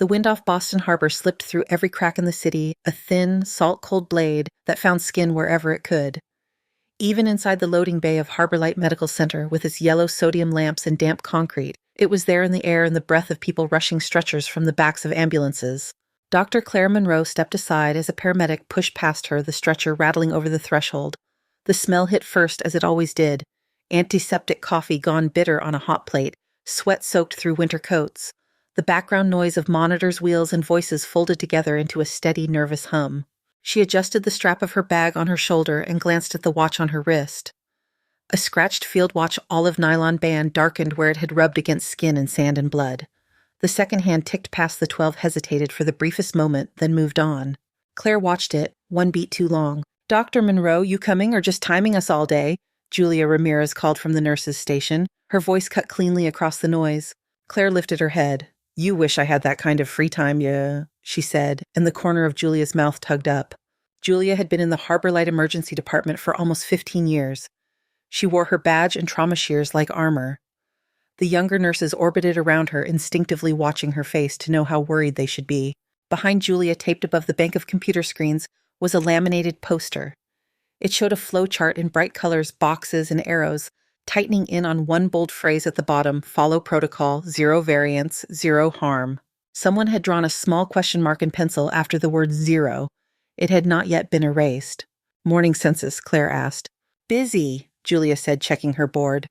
The wind off Boston Harbor slipped through every crack in the city, a thin, salt-cold blade that found skin wherever it could. Even inside the loading bay of Harbor Light Medical Center, with its yellow sodium lamps and damp concrete, it was there in the air and the breath of people rushing stretchers from the backs of ambulances. Dr. Claire Monroe stepped aside as a paramedic pushed past her, the stretcher rattling over the threshold. The smell hit first, as it always did. Antiseptic coffee gone bitter on a hot plate, sweat soaked through winter coats. The background noise of monitors, wheels, and voices folded together into a steady, nervous hum. She adjusted the strap of her bag on her shoulder and glanced at the watch on her wrist. A scratched field watch olive nylon band darkened where it had rubbed against skin and sand and blood. The second hand ticked past the 12, hesitated for the briefest moment, then moved on. Claire watched it, one beat too long. "Dr. Monroe, you coming or just timing us all day?" Julia Ramirez called from the nurse's station. Her voice cut cleanly across the noise. Claire lifted her head. "You wish I had that kind of free time, yeah," she said, and the corner of Julia's mouth tugged up. Julia had been in the Harbor Light Emergency Department for almost 15 years. She wore her badge and trauma shears like armor. The younger nurses orbited around her, instinctively watching her face to know how worried they should be. Behind Julia, taped above the bank of computer screens, was a laminated poster. It showed a flow chart in bright colors, boxes, and arrows, tightening in on one bold phrase at the bottom: "Follow protocol, 0 variance, 0 harm." Someone had drawn a small question mark in pencil after the word 0. It had not yet been erased. "Morning census," Claire asked. "Busy," Julia said, checking her board.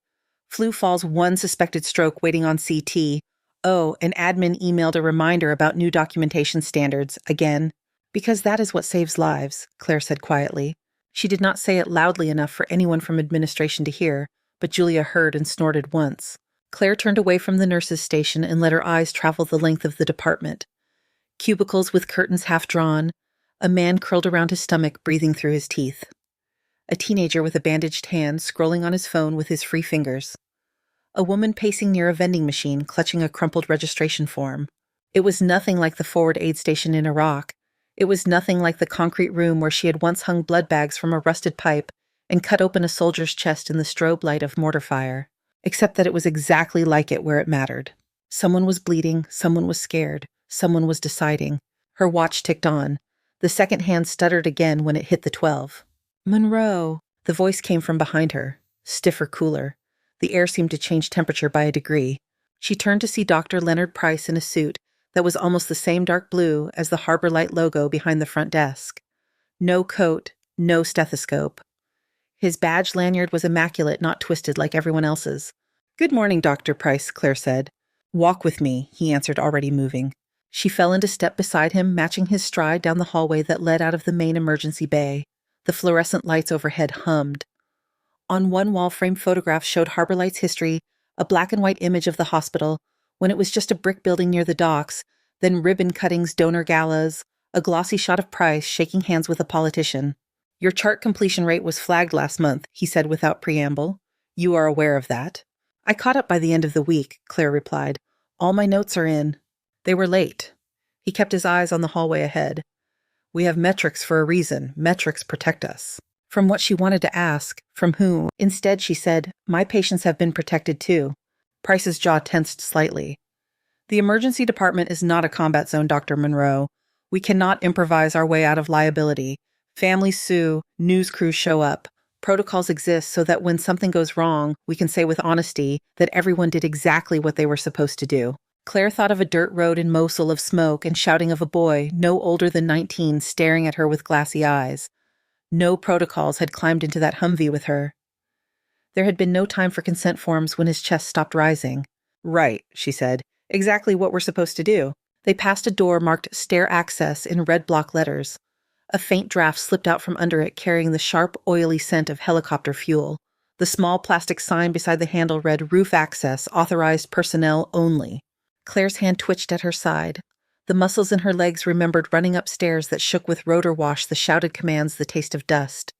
Flu Fall's one suspected stroke waiting on CT. Oh, an admin emailed a reminder about new documentation standards, again. "Because that is what saves lives," Claire said quietly. She did not say it loudly enough for anyone from administration to hear, but Julia heard and snorted once. Claire turned away from the nurse's station and let her eyes travel the length of the department. Cubicles with curtains half drawn, a man curled around his stomach, breathing through his teeth. A teenager with a bandaged hand scrolling on his phone with his free fingers. A woman pacing near a vending machine, clutching a crumpled registration form. It was nothing like the forward aid station in Iraq. It was nothing like the concrete room where she had once hung blood bags from a rusted pipe and cut open a soldier's chest in the strobe light of mortar fire, except that it was exactly like it where it mattered. Someone was bleeding, someone was scared, someone was deciding. Her watch ticked on. The second hand stuttered again when it hit the 12. "Monroe." The voice came from behind her, stiffer, cooler. The air seemed to change temperature by a degree. She turned to see Dr. Leonard Price in a suit that was almost the same dark blue as the Harbor Light logo behind the front desk. No coat, no stethoscope. His badge lanyard was immaculate, not twisted like everyone else's. "Good morning, Dr. Price," Claire said. "Walk with me," he answered, already moving. She fell into step beside him, matching his stride down the hallway that led out of the main emergency bay. The fluorescent lights overhead hummed. On one wall, framed photographs showed Harbor Light's history, a black and white image of the hospital, when it was just a brick building near the docks, then ribbon cuttings, donor galas, a glossy shot of Price shaking hands with a politician. "Your chart completion rate was flagged last month," he said without preamble. "You are aware of that." "I caught up by the end of the week," Claire replied. "All my notes are in." "They were late." He kept his eyes on the hallway ahead. "We have metrics for a reason. Metrics protect us." From what she wanted to ask, from who, instead she said, "My patients have been protected too." Price's jaw tensed slightly. "The emergency department is not a combat zone, Dr. Monroe. We cannot improvise our way out of liability. Families sue, news crews show up. Protocols exist so that when something goes wrong, we can say with honesty that everyone did exactly what they were supposed to do." Claire thought of a dirt road in Mosul of smoke and shouting of a boy, no older than 19, staring at her with glassy eyes. No protocols had climbed into that Humvee with her. There had been no time for consent forms when his chest stopped rising. "Right," she said. "Exactly what we're supposed to do." They passed a door marked "Stair Access" in red block letters. A faint draft slipped out from under it, carrying the sharp, oily scent of helicopter fuel. The small plastic sign beside the handle read "Roof Access, Authorized Personnel Only." Claire's hand twitched at her side. The muscles in her legs remembered running upstairs that shook with rotor wash, the shouted commands, the taste of dust.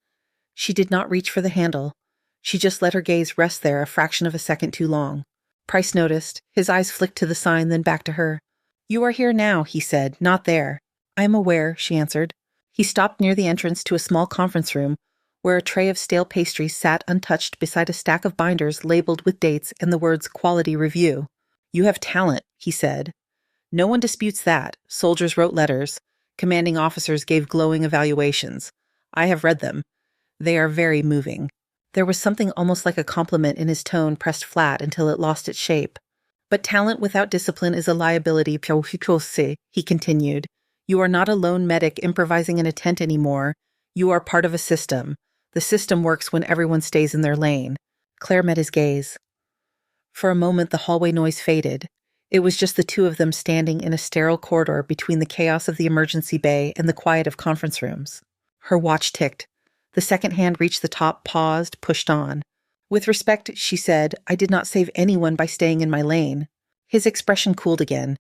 She did not reach for the handle. She just let her gaze rest there a fraction of a second too long. Price noticed. His eyes flicked to the sign, then back to her. "You are here now," he said, "not there." "I am aware," she answered. He stopped near the entrance to a small conference room, where a tray of stale pastries sat untouched beside a stack of binders labeled with dates and the words "Quality Review." "You have talent," he said. No one disputes that. Soldiers wrote letters. Commanding officers gave glowing evaluations. I have read them. They are very moving. There was something almost like a compliment in his tone pressed flat until it lost its shape. But talent without discipline is a liability, he continued. You are not a lone medic improvising in a tent anymore. You are part of a system. The system works when everyone stays in their lane. Claire met his gaze. For a moment, the hallway noise faded. It was just the two of them standing in a sterile corridor between the chaos of the emergency bay and the quiet of conference rooms. Her watch ticked. The second hand reached the top, paused, pushed on. With respect, she said, I did not save anyone by staying in my lane. His expression cooled again.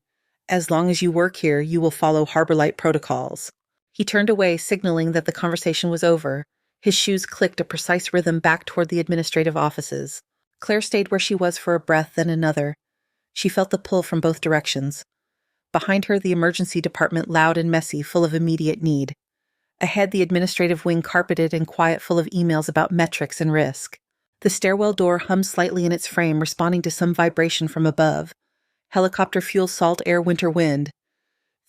As long as you work here, you will follow Harbor Light protocols. He turned away, signaling that the conversation was over. His shoes clicked a precise rhythm back toward the administrative offices. Claire stayed where she was for a breath, then another. She felt the pull from both directions. Behind her, the emergency department loud and messy, full of immediate need. Ahead, the administrative wing carpeted and quiet, full of emails about metrics and risk. The stairwell door hummed slightly in its frame, responding to some vibration from above. Helicopter fuel, salt air, winter wind.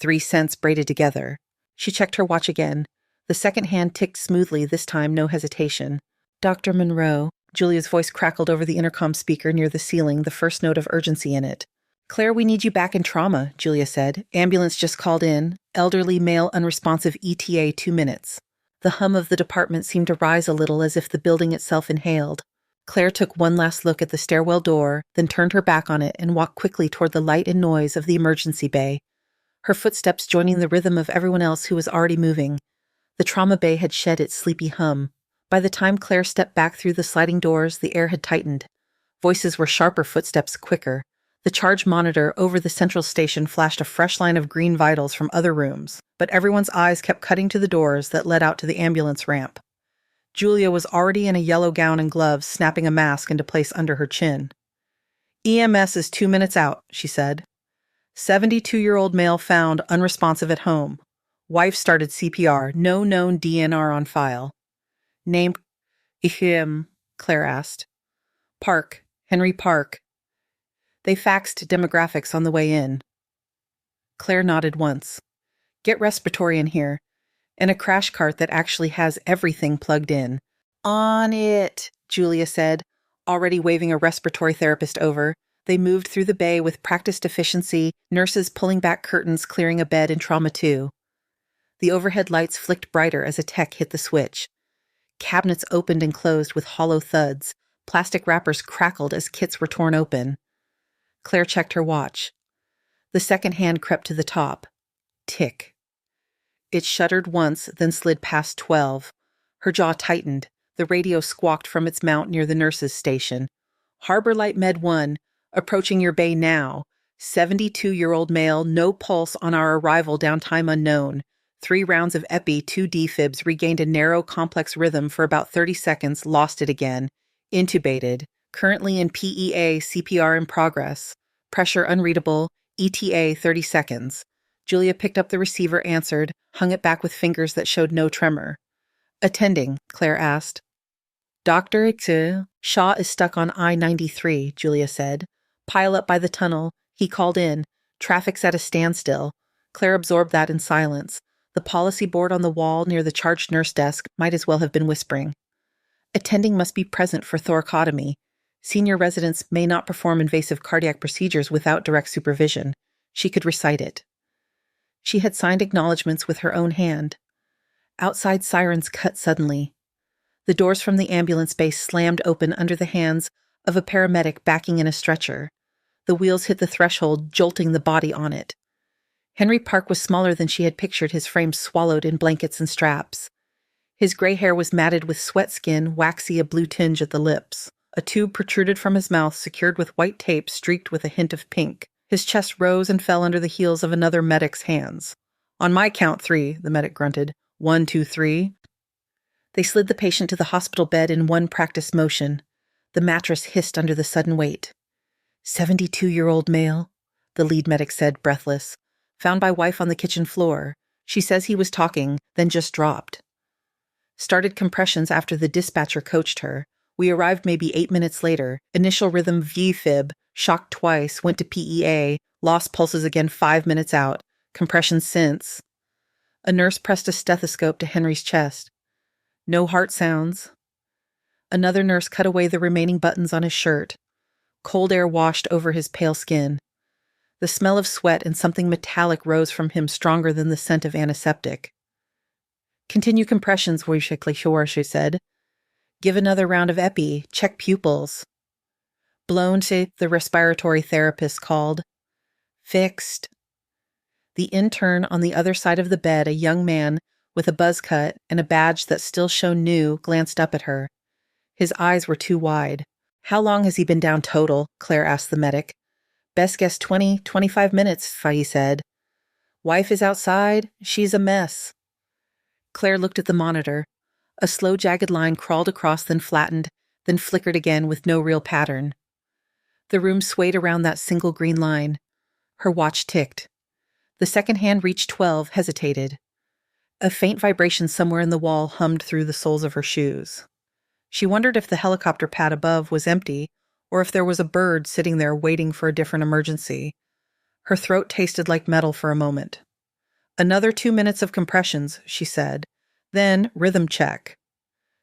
3 cents braided together. She checked her watch again. The second hand ticked smoothly, this time no hesitation. Dr. Monroe. Julia's voice crackled over the intercom speaker near the ceiling, the first note of urgency in it. Claire, we need you back in trauma, Julia said. Ambulance just called in. Elderly male unresponsive ETA 2 minutes. The hum of the department seemed to rise a little as if the building itself inhaled. Claire took one last look at the stairwell door, then turned her back on it and walked quickly toward the light and noise of the emergency bay. Her footsteps joining the rhythm of everyone else who was already moving. The trauma bay had shed its sleepy hum. By the time Claire stepped back through the sliding doors, the air had tightened. Voices were sharper, footsteps quicker. The charge monitor over the central station flashed a fresh line of green vitals from other rooms, but everyone's eyes kept cutting to the doors that led out to the ambulance ramp. Julia was already in a yellow gown and gloves, snapping a mask into place under her chin. EMS is 2 minutes out, she said. 72-year-old male found unresponsive at home. Wife started CPR, no known DNR on file. Name, Claire asked. Park, Henry Park. They faxed demographics on the way in. Claire nodded once. Get respiratory in here. And a crash cart that actually has everything plugged in. On it, Julia said, already waving a respiratory therapist over. They moved through the bay with practiced efficiency, nurses pulling back curtains, clearing a bed in Trauma 2. The overhead lights flicked brighter as a tech hit the switch. Cabinets opened and closed with hollow thuds. Plastic wrappers crackled as kits were torn open. Claire checked her watch. The second hand crept to the top. Tick. It shuddered once, then slid past 12. Her jaw tightened. The radio squawked from its mount near the nurse's station. Harbor Light Med 1, approaching your bay now. 72-year-old male, no pulse on our arrival, downtime unknown. 3 rounds of epi, 2 defibs, regained a narrow, complex rhythm for about 30 seconds, lost it again. Intubated. Currently in PEA, CPR in progress. Pressure unreadable, ETA 30 seconds. Julia picked up the receiver, answered, hung it back with fingers that showed no tremor. Attending, Claire asked. Dr. X. Shaw is stuck on I-93, Julia said. Pile up by the tunnel. He called in. Traffic's at a standstill. Claire absorbed that in silence. The policy board on the wall near the charged nurse desk might as well have been whispering. Attending must be present for thoracotomy. Senior residents may not perform invasive cardiac procedures without direct supervision. She could recite it. She had signed acknowledgments with her own hand. Outside sirens cut suddenly. The doors from the ambulance bay slammed open under the hands of a paramedic backing in a stretcher. The wheels hit the threshold, jolting the body on it. Henry Park was smaller than she had pictured, his frame swallowed in blankets and straps. His gray hair was matted with sweat skin, waxy, a blue tinge at the lips. A tube protruded from his mouth, secured with white tape streaked with a hint of pink. His chest rose and fell under the heels of another medic's hands. On my count 3, the medic grunted. 1, 2, 3. They slid the patient to the hospital bed in one practiced motion. The mattress hissed under the sudden weight. 72-year-old male, the lead medic said, breathless. Found by wife on the kitchen floor. She says he was talking, then just dropped. Started compressions after the dispatcher coached her. We arrived maybe 8 minutes later. Initial rhythm V-fib, Shocked twice, went to PEA, lost pulses again 5 minutes out, compression since. A nurse pressed a stethoscope to Henry's chest. No heart sounds. Another nurse cut away the remaining buttons on his shirt. Cold air washed over his pale skin. The smell of sweat and something metallic rose from him stronger than the scent of antiseptic. Continue compressions, Wojciech, she said. Give another round of epi. Check pupils. Blown to the respiratory therapist called. Fixed. The intern on the other side of the bed, a young man with a buzz cut and a badge that still shone new, glanced up at her. His eyes were too wide. How long has he been down total? Claire asked the medic. Best guess 25 minutes, Faye said. Wife is outside. She's a mess. Claire looked at the monitor. A slow, jagged line crawled across, then flattened, then flickered again with no real pattern. The room swayed around that single green line. Her watch ticked. The second hand reached 12, hesitated. A faint vibration somewhere in the wall hummed through the soles of her shoes. She wondered if the helicopter pad above was empty, or if there was a bird sitting there waiting for a different emergency. Her throat tasted like metal for a moment. Another 2 minutes of compressions, she said. Then, rhythm check.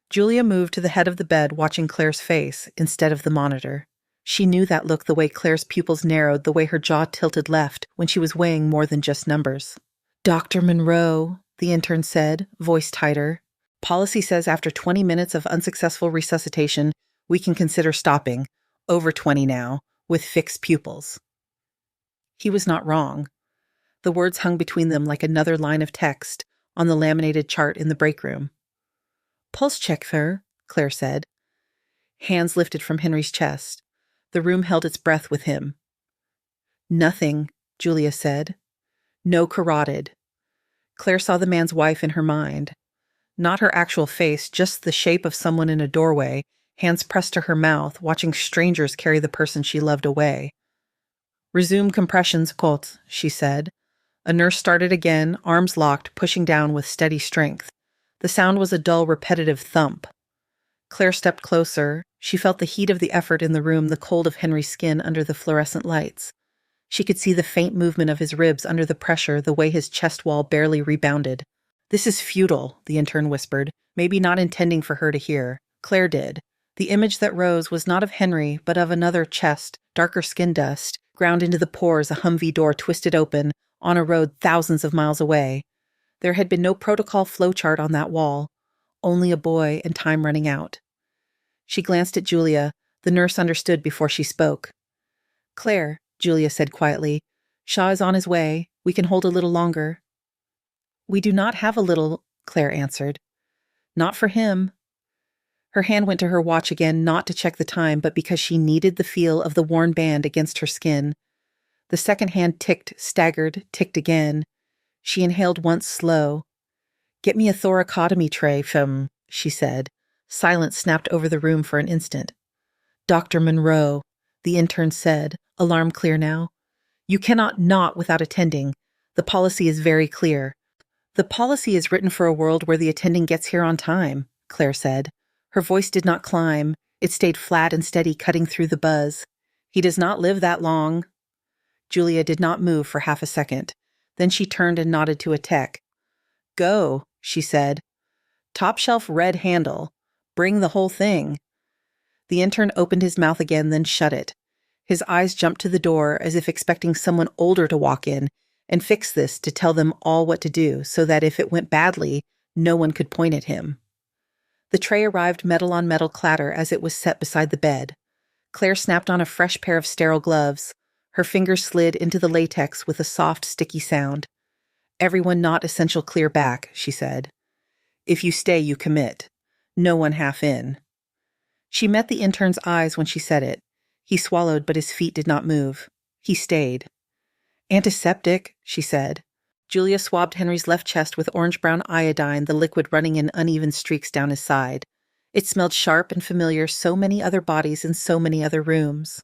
Julia moved to the head of the bed, watching Claire's face instead of the monitor. She knew that look, the way Claire's pupils narrowed, the way her jaw tilted left when she was weighing more than just numbers. Dr. Monroe, the intern said, voice tighter. Policy says after 20 minutes of unsuccessful resuscitation, we can consider stopping, over 20 now, with fixed pupils. He was not wrong. The words hung between them like another line of text on the laminated chart in the break room. Pulse check, sir, Claire said. Hands lifted from Henry's chest. The room held its breath with him. Nothing, Julia said. No carotid. Claire saw the man's wife in her mind. Not her actual face, just the shape of someone in a doorway, hands pressed to her mouth, watching strangers carry the person she loved away. Resume compressions, Colt, she said. A nurse started again, arms locked, pushing down with steady strength. The sound was a dull, repetitive thump. Claire stepped closer. She felt the heat of the effort in the room, the cold of Henry's skin under the fluorescent lights. She could see the faint movement of his ribs under the pressure, the way his chest wall barely rebounded. This is futile, the intern whispered, maybe not intending for her to hear. Claire did. The image that rose was not of Henry, but of another chest, darker skin dust, ground into the pores, a Humvee door twisted open, on a road thousands of miles away. There had been no protocol flowchart on that wall, only a boy and time running out. She glanced at Julia. The nurse understood before she spoke. Claire, Julia said quietly, Shaw is on his way. We can hold a little longer. We do not have a little, Claire answered. Not for him. Her hand went to her watch again, not to check the time, but because she needed the feel of the worn band against her skin. The second hand ticked, staggered, ticked again. She inhaled once slow. Get me a thoracotomy tray from, she said. Silence snapped over the room for an instant. Dr. Monroe, the intern said, alarm clear now. You cannot not without attending. The policy is very clear. The policy is written for a world where the attending gets here on time, Claire said. Her voice did not climb. It stayed flat and steady, cutting through the buzz. He does not live that long. Julia did not move for half a second. Then she turned and nodded to a tech. Go, she said. Top shelf red handle. Bring the whole thing. The intern opened his mouth again, then shut it. His eyes jumped to the door as if expecting someone older to walk in and fix this to tell them all what to do so that if it went badly, no one could point at him. The tray arrived metal on metal clatter as it was set beside the bed. Claire snapped on a fresh pair of sterile gloves. Her fingers slid into the latex with a soft, sticky sound. Everyone not essential clear back, she said. If you stay, you commit. No one half in. She met the intern's eyes when she said it. He swallowed, but his feet did not move. He stayed. Antiseptic, she said. Julia swabbed Henry's left chest with orange-brown iodine, the liquid running in uneven streaks down his side. It smelled sharp and familiar, so many other bodies in so many other rooms.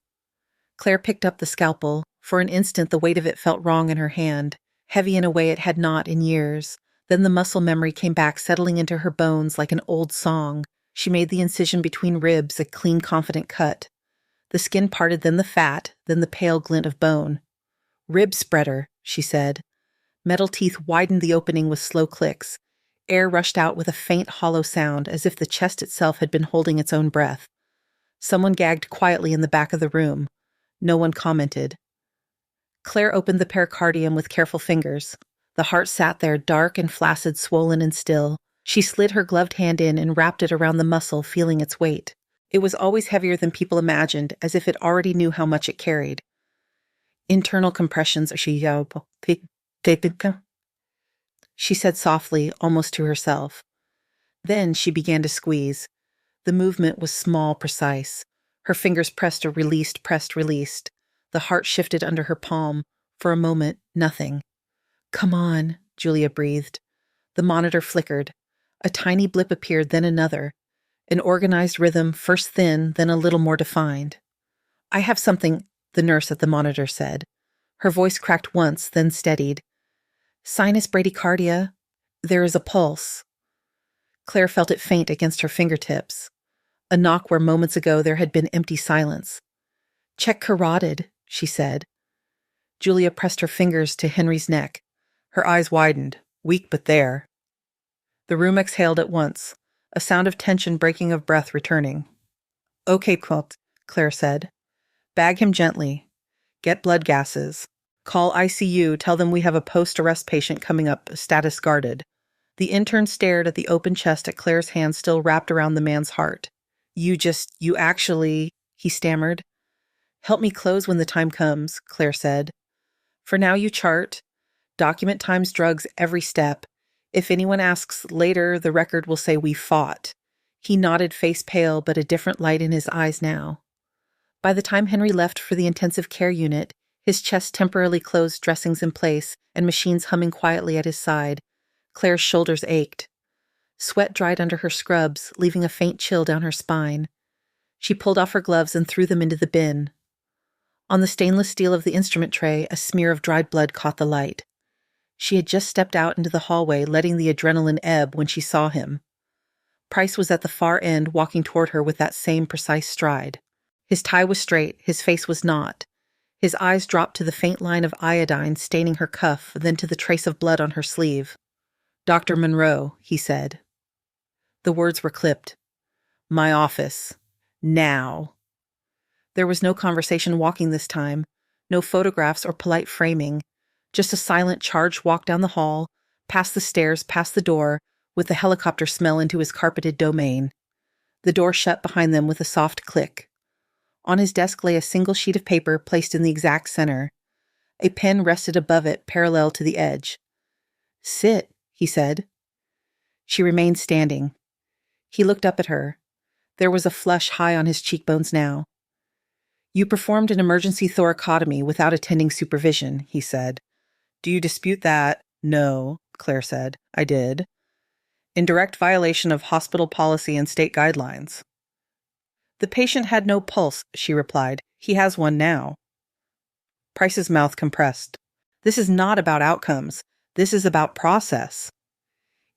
Claire picked up the scalpel. For an instant, the weight of it felt wrong in her hand, heavy in a way it had not in years. Then the muscle memory came back, settling into her bones like an old song. She made the incision between ribs, a clean, confident cut. The skin parted, then the fat, then the pale glint of bone. "Rib spreader," she said. Metal teeth widened the opening with slow clicks. Air rushed out with a faint, hollow sound, as if the chest itself had been holding its own breath. Someone gagged quietly in the back of the room. No one commented. Claire opened the pericardium with careful fingers. The heart sat there, dark and flaccid, swollen and still. She slid her gloved hand in and wrapped it around the muscle, feeling its weight. It was always heavier than people imagined, as if it already knew how much it carried. "Internal compressions," she said softly, almost to herself. Then she began to squeeze. The movement was small, precise. Her fingers pressed or released, pressed, released. The heart shifted under her palm. For a moment, nothing. "Come on," Julia breathed. The monitor flickered. A tiny blip appeared, then another. An organized rhythm, first thin, then a little more defined. "I have something," the nurse at the monitor said. Her voice cracked once, then steadied. "Sinus bradycardia. There is a pulse." Claire felt it faint against her fingertips. A knock where moments ago there had been empty silence. "Check carotid," she said. Julia pressed her fingers to Henry's neck. Her eyes widened. Weak but there. The room exhaled at once, a sound of tension, breaking of breath returning. "Okay, Claire said. "Bag him gently. Get blood gases. Call ICU, tell them we have a post-arrest patient coming up, status guarded." The intern stared at the open chest, at Claire's hand still wrapped around the man's heart. You actually, he stammered. "Help me close when the time comes," Claire said. "For now you chart. Document times, drugs, every step. If anyone asks later, the record will say we fought." He nodded, face pale, but a different light in his eyes now. By the time Henry left for the intensive care unit, his chest temporarily closed, dressings in place, and machines humming quietly at his side, Claire's shoulders ached. Sweat dried under her scrubs, leaving a faint chill down her spine. She pulled off her gloves and threw them into the bin. On the stainless steel of the instrument tray, a smear of dried blood caught the light. She had just stepped out into the hallway, letting the adrenaline ebb, when she saw him. Price was at the far end, walking toward her with that same precise stride. His tie was straight, his face was not. His eyes dropped to the faint line of iodine staining her cuff, then to the trace of blood on her sleeve. "Dr. Monroe," he said. The words were clipped. "My office. Now." There was no conversation walking this time, no photographs or polite framing, just a silent, charged walk down the hall, past the stairs, past the door, with the helicopter smell into his carpeted domain. The door shut behind them with a soft click. On his desk lay a single sheet of paper placed in the exact center. A pen rested above it, parallel to the edge. "Sit," he said. She remained standing. He looked up at her. There was a flush high on his cheekbones now. "You performed an emergency thoracotomy without attending supervision," he said. "Do you dispute that?" "No," Claire said. "I did." "In direct violation of hospital policy and state guidelines." "The patient had no pulse," she replied. "He has one now." Price's mouth compressed. "This is not about outcomes. This is about process."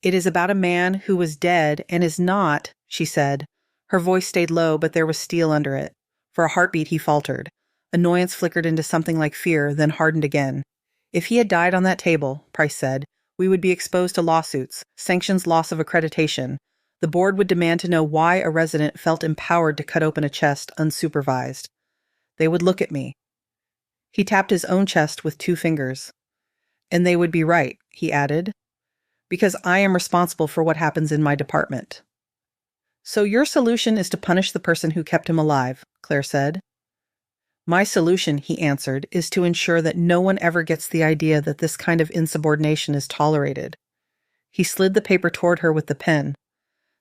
"It is about a man who was dead and is not," she said. Her voice stayed low, but there was steel under it. For a heartbeat, he faltered. Annoyance flickered into something like fear, then hardened again. "If he had died on that table," Price said, "we would be exposed to lawsuits, sanctions, loss of accreditation. The board would demand to know why a resident felt empowered to cut open a chest unsupervised. They would look at me." He tapped his own chest with 2 fingers. "And they would be right," he added, "because I am responsible for what happens in my department." "So your solution is to punish the person who kept him alive," Claire said. "My solution," he answered, "is to ensure that no one ever gets the idea that this kind of insubordination is tolerated." He slid the paper toward her with the pen.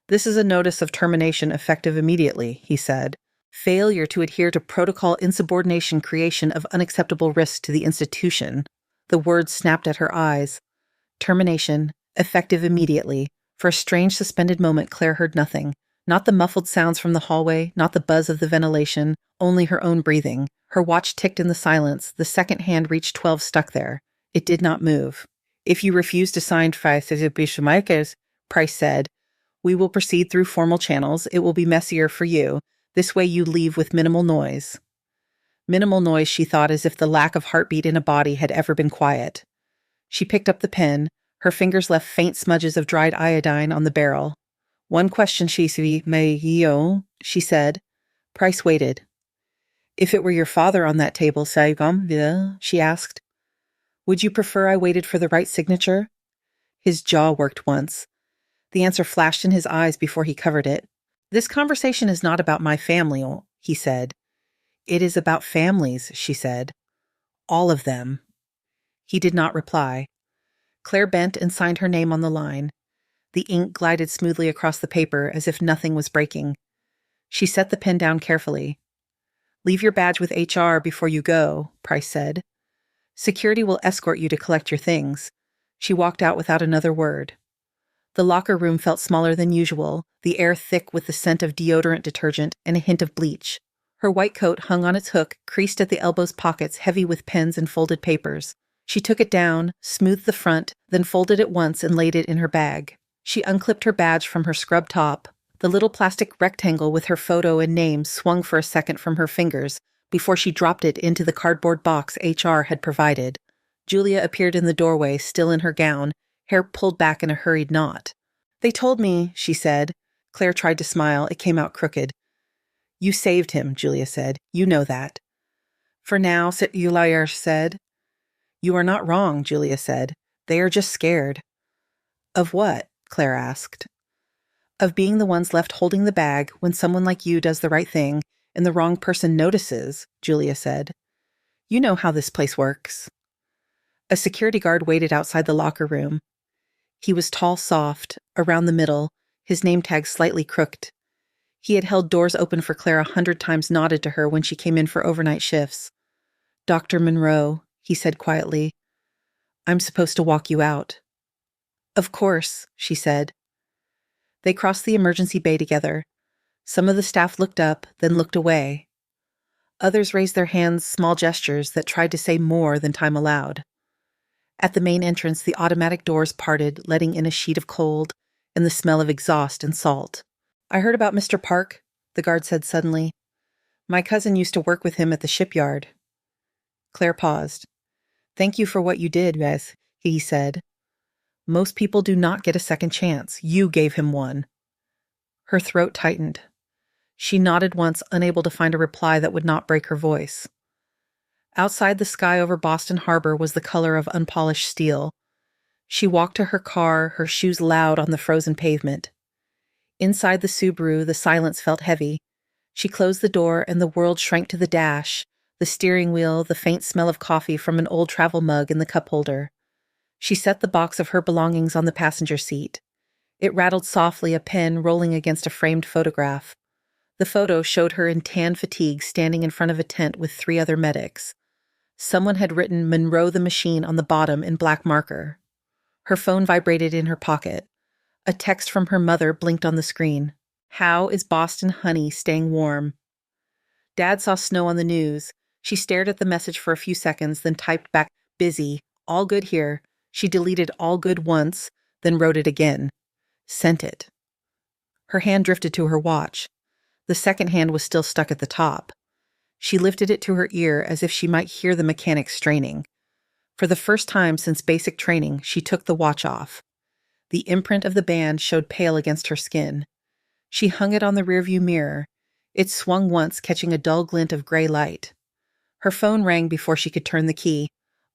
"This is a notice of termination effective immediately," he said. "Failure to adhere to protocol, insubordination, creation of unacceptable risk to the institution." The words snapped at her eyes. Termination, effective immediately. For a strange, suspended moment, Claire heard nothing. Not the muffled sounds from the hallway, not the buzz of the ventilation, only her own breathing. Her watch ticked in the silence. The second hand reached 12, stuck there. It did not move. "If you refuse to sign Price said, "we will proceed through formal channels. It will be messier for you. This way you leave with minimal noise." Minimal noise, she thought, as if the lack of heartbeat in a body had ever been quiet. She picked up the pen. Her fingers left faint smudges of dried iodine on the barrel. One question, she said. Price waited. If it were your father on that table, she asked. Would you prefer I waited for the right signature? His jaw worked once. The answer flashed in his eyes before he covered it. This conversation is not about my family, he said. It is about families, she said. All of them. He did not reply. Claire bent and signed her name on the line. The ink glided smoothly across the paper as if nothing was breaking. She set the pen down carefully. Leave your badge with HR before you go, Price said. Security will escort you to collect your things. She walked out without another word. The locker room felt smaller than usual, the air thick with the scent of deodorant detergent and a hint of bleach. Her white coat hung on its hook, creased at the elbows pockets, heavy with pens and folded papers. She took it down, smoothed the front, then folded it once and laid it in her bag. She unclipped her badge from her scrub top. The little plastic rectangle with her photo and name swung for a second from her fingers before she dropped it into the cardboard box HR had provided. Julia appeared in the doorway, still in her gown, hair pulled back in a hurried knot. They told me, she said. Claire tried to smile. It came out crooked. You saved him, Julia said. You know that. For now, Ulayar said. You are not wrong, Julia said. They are just scared. Of what? Claire asked. Of being the ones left holding the bag when someone like you does the right thing and the wrong person notices, Julia said. You know how this place works. A security guard waited outside the locker room. He was tall, soft, around the middle, his name tag slightly crooked. He had held doors open for Claire 100 times, nodded to her when she came in for overnight shifts. Dr. Monroe, he said quietly. I'm supposed to walk you out. Of course, she said. They crossed the emergency bay together. Some of the staff looked up, then looked away. Others raised their hands, small gestures that tried to say more than time allowed. At the main entrance, the automatic doors parted, letting in a sheet of cold and the smell of exhaust and salt. I heard about Mr. Park, the guard said suddenly. My cousin used to work with him at the shipyard. Claire paused. Thank you for what you did, Beth, he said. Most people do not get a second chance. You gave him one. Her throat tightened. She nodded once, unable to find a reply that would not break her voice. Outside, the sky over Boston Harbor was the color of unpolished steel. She walked to her car, her shoes loud on the frozen pavement. Inside the Subaru, the silence felt heavy. She closed the door and the world shrank to the dash, the steering wheel, the faint smell of coffee from an old travel mug in the cup holder. She set the box of her belongings on the passenger seat. It rattled softly, a pen rolling against a framed photograph. The photo showed her in tan fatigue standing in front of a tent with 3 other medics. Someone had written Monroe the Machine on the bottom in black marker. Her phone vibrated in her pocket. A text from her mother blinked on the screen. How is Boston honey staying warm? Dad saw snow on the news. She stared at the message for a few seconds, then typed back, busy, all good here. She deleted all good once, then wrote it again. Sent it. Her hand drifted to her watch. The second hand was still stuck at the top. She lifted it to her ear as if she might hear the mechanics straining. For the first time since basic training, she took the watch off. The imprint of the band showed pale against her skin. She hung it on the rearview mirror. It swung once, catching a dull glint of gray light. Her phone rang before she could turn the key.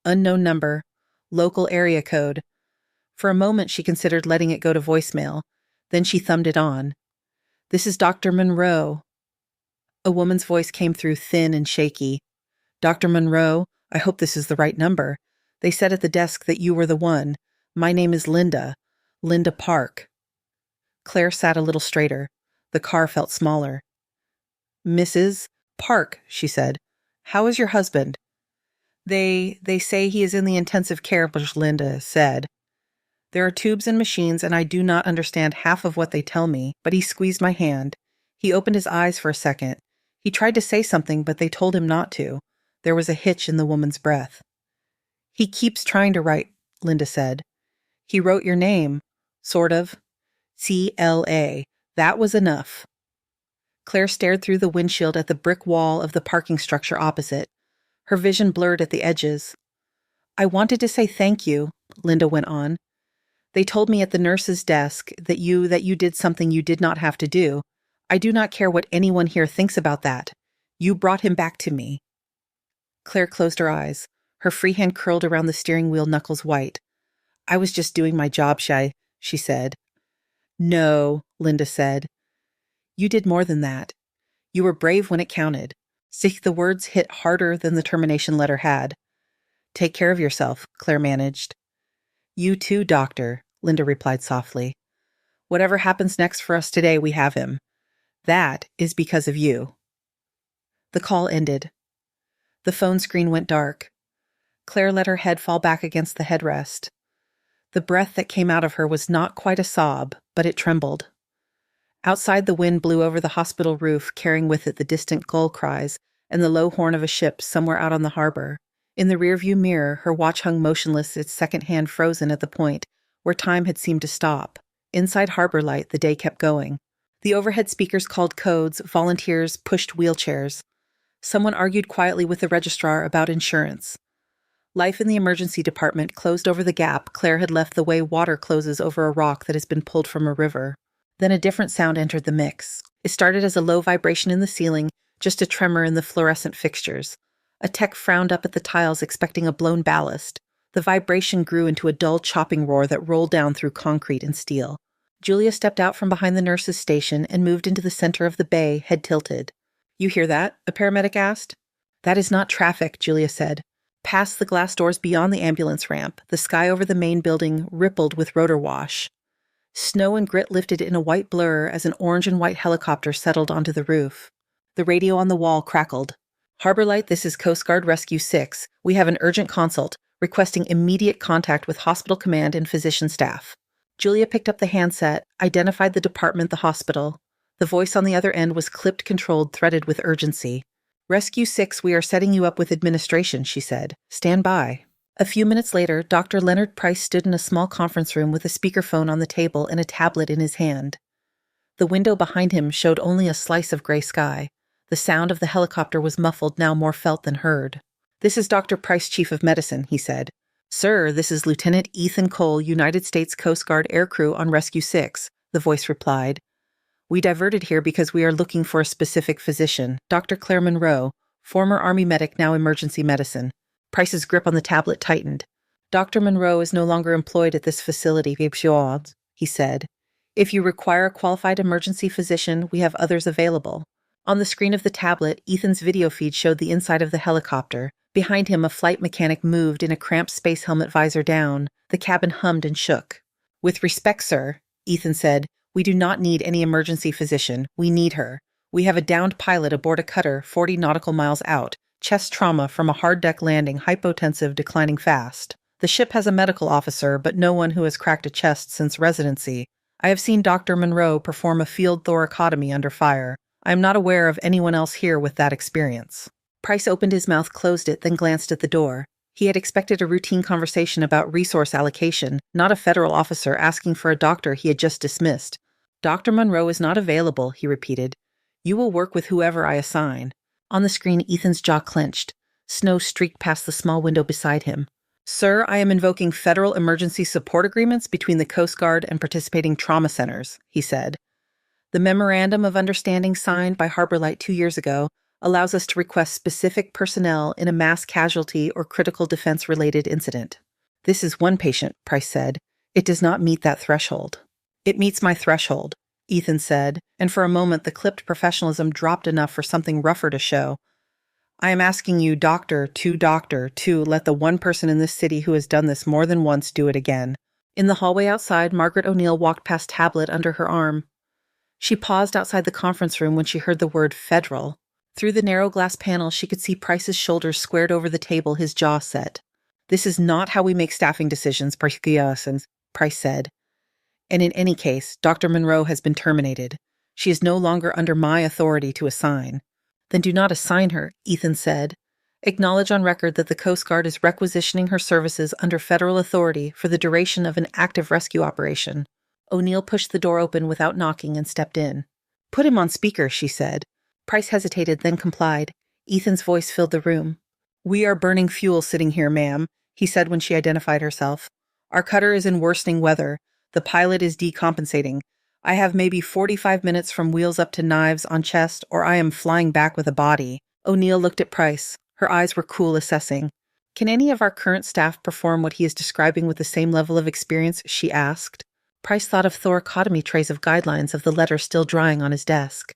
Unknown number. Local area code. For a moment, she considered letting it go to voicemail. Then she thumbed it on. This is Dr. Monroe. A woman's voice came through, thin and shaky. Dr. Monroe, I hope this is the right number. They said at the desk that you were the one. My name is Linda. Linda Park. Claire sat a little straighter. The car felt smaller. Mrs. Park, she said. How is your husband? They say he is in the intensive care, Linda said. There are tubes and machines, and I do not understand half of what they tell me, but he squeezed my hand. He opened his eyes for a second. He tried to say something, but they told him not to. There was a hitch in the woman's breath. He keeps trying to write, Linda said. He wrote your name. Sort of. CLA. That was enough. Claire stared through the windshield at the brick wall of the parking structure opposite. Her vision blurred at the edges. "I wanted to say thank you," Linda went on. "They told me at the nurse's desk that you did something you did not have to do. I do not care what anyone here thinks about that. You brought him back to me." Claire closed her eyes. Her free hand curled around the steering wheel, knuckles white. "I was just doing my job, Shai," she said. "No," Linda said. "You did more than that. You were brave when it counted." The words hit harder than the termination letter had. "Take care of yourself," Claire managed. "You too, doctor," Linda replied softly. "Whatever happens next for us today, we have him. That is because of you." The call ended. The phone screen went dark. Claire let her head fall back against the headrest. The breath that came out of her was not quite a sob, but it trembled. Outside, the wind blew over the hospital roof, carrying with it the distant gull cries and the low horn of a ship somewhere out on the harbor. In the rearview mirror, her watch hung motionless, its second hand frozen at the point where time had seemed to stop. Inside Harbor Light, the day kept going. The overhead speakers called codes, volunteers pushed wheelchairs. Someone argued quietly with the registrar about insurance. Life in the emergency department closed over the gap Claire had left the way water closes over a rock that has been pulled from a river. Then a different sound entered the mix. It started as a low vibration in the ceiling, just a tremor in the fluorescent fixtures. A tech frowned up at the tiles, expecting a blown ballast. The vibration grew into a dull chopping roar that rolled down through concrete and steel. Julia stepped out from behind the nurse's station and moved into the center of the bay, head tilted. "You hear that?" a paramedic asked. "That is not traffic," Julia said. Past the glass doors beyond the ambulance ramp, the sky over the main building rippled with rotor wash. Snow and grit lifted in a white blur as an orange and white helicopter settled onto the roof. The radio on the wall crackled. "Harbor Light, this is Coast Guard Rescue 6. We have an urgent consult, requesting immediate contact with hospital command and physician staff." Julia picked up the handset, identified the department, the hospital. The voice on the other end was clipped, controlled, threaded with urgency. "Rescue 6, we are setting you up with administration," she said. "Stand by." A few minutes later, Dr. Leonard Price stood in a small conference room with a speakerphone on the table and a tablet in his hand. The window behind him showed only a slice of gray sky. The sound of the helicopter was muffled, now more felt than heard. "This is Dr. Price, Chief of Medicine," he said. "Sir, this is Lieutenant Ethan Cole, United States Coast Guard aircrew on Rescue 6, the voice replied. "We diverted here because we are looking for a specific physician, Dr. Claire Monroe, former Army medic, now emergency medicine." Price's grip on the tablet tightened. "Dr. Monroe is no longer employed at this facility, he said. "If you require a qualified emergency physician, we have others available." On the screen of the tablet, Ethan's video feed showed the inside of the helicopter. Behind him, a flight mechanic moved in a cramped space helmet, visor down. The cabin hummed and shook. "With respect, sir," Ethan said, "we do not need any emergency physician. We need her. We have a downed pilot aboard a cutter 40 nautical miles out. Chest trauma from a hard deck landing, hypotensive, declining fast. The ship has a medical officer, but no one who has cracked a chest since residency. I have seen Dr. Monroe perform a field thoracotomy under fire. I am not aware of anyone else here with that experience." Price opened his mouth, closed it, then glanced at the door. He had expected a routine conversation about resource allocation, not a federal officer asking for a doctor he had just dismissed. "Dr. Monroe is not available," he repeated. "You will work with whoever I assign." On the screen, Ethan's jaw clenched. Snow streaked past the small window beside him. "Sir, I am invoking federal emergency support agreements between the Coast Guard and participating trauma centers," he said. "The Memorandum of Understanding signed by Harbor Light 2 years ago allows us to request specific personnel in a mass casualty or critical defense-related incident." "This is one patient," Price said. "It does not meet that threshold." "It meets my threshold," Ethan said, and for a moment the clipped professionalism dropped enough for something rougher to show. "I am asking you, doctor, to let the one person in this city who has done this more than once do it again." In the hallway outside, Margaret O'Neill walked past tablet under her arm. She paused outside the conference room when she heard the word federal. Through the narrow glass panel, she could see Price's shoulders squared over the table, his jaw set. "This is not how we make staffing decisions, Price said. "And in any case, Dr. Monroe has been terminated. She is no longer under my authority to assign." "Then do not assign her," Ethan said. "Acknowledge on record that the Coast Guard is requisitioning her services under federal authority for the duration of an active rescue operation." O'Neill pushed the door open without knocking and stepped in. Put him on speaker, she said. Price hesitated, then complied. Ethan's voice filled the room. We are burning fuel sitting here, ma'am, he said when she identified herself. Our cutter is in worsening weather. The pilot is decompensating. I have maybe 45 minutes from wheels up to knives on chest, or I am flying back with a body. O'Neill looked at Price. Her eyes were cool, assessing. Can any of our current staff perform what he is describing with the same level of experience? She asked. Price thought of thoracotomy trays of guidelines of the letter still drying on his desk.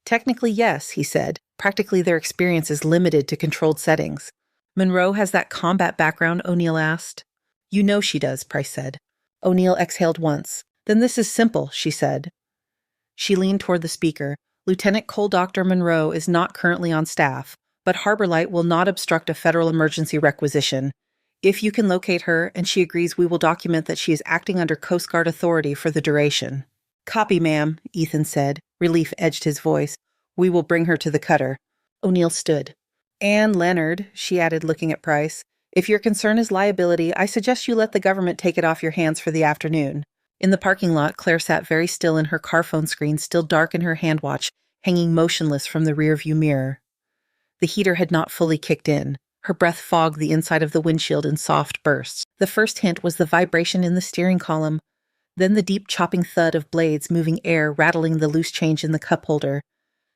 Technically, yes, he said. Practically, their experience is limited to controlled settings. Monroe has that combat background, O'Neill asked. You know she does, Price said. O'Neill exhaled once. Then this is simple, she said. She leaned toward the speaker. Lieutenant Cole Dr. Monroe is not currently on staff, but Harbor Light will not obstruct a federal emergency requisition. If you can locate her and she agrees, we will document that she is acting under Coast Guard authority for the duration. Copy, ma'am, Ethan said. Relief edged his voice. We will bring her to the cutter. O'Neill stood. Anne Leonard, she added, looking at Price. If your concern is liability, I suggest you let the government take it off your hands for the afternoon. In the parking lot, Claire sat very still in her car phone screen, still dark in her hand watch, hanging motionless from the rearview mirror. The heater had not fully kicked in. Her breath fogged the inside of the windshield in soft bursts. The first hint was the vibration in the steering column, then the deep chopping thud of blades moving air rattling the loose change in the cup holder.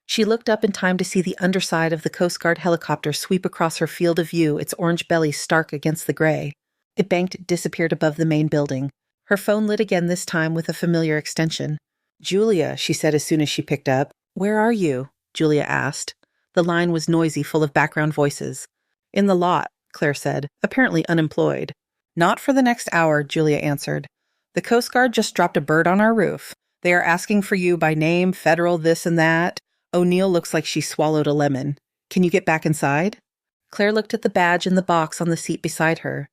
She looked up in time to see the underside of the Coast Guard helicopter sweep across her field of view, its orange belly stark against the gray. It banked, disappeared above the main building. Her phone lit again, this time with a familiar extension. Julia, she said as soon as she picked up. Where are you? Julia asked. The line was noisy, full of background voices. In the lot, Claire said, apparently unemployed. Not for the next hour, Julia answered. The Coast Guard just dropped a bird on our roof. They are asking for you by name, federal, this and that. O'Neill looks like she swallowed a lemon. Can you get back inside? Claire looked at the badge in the box on the seat beside her.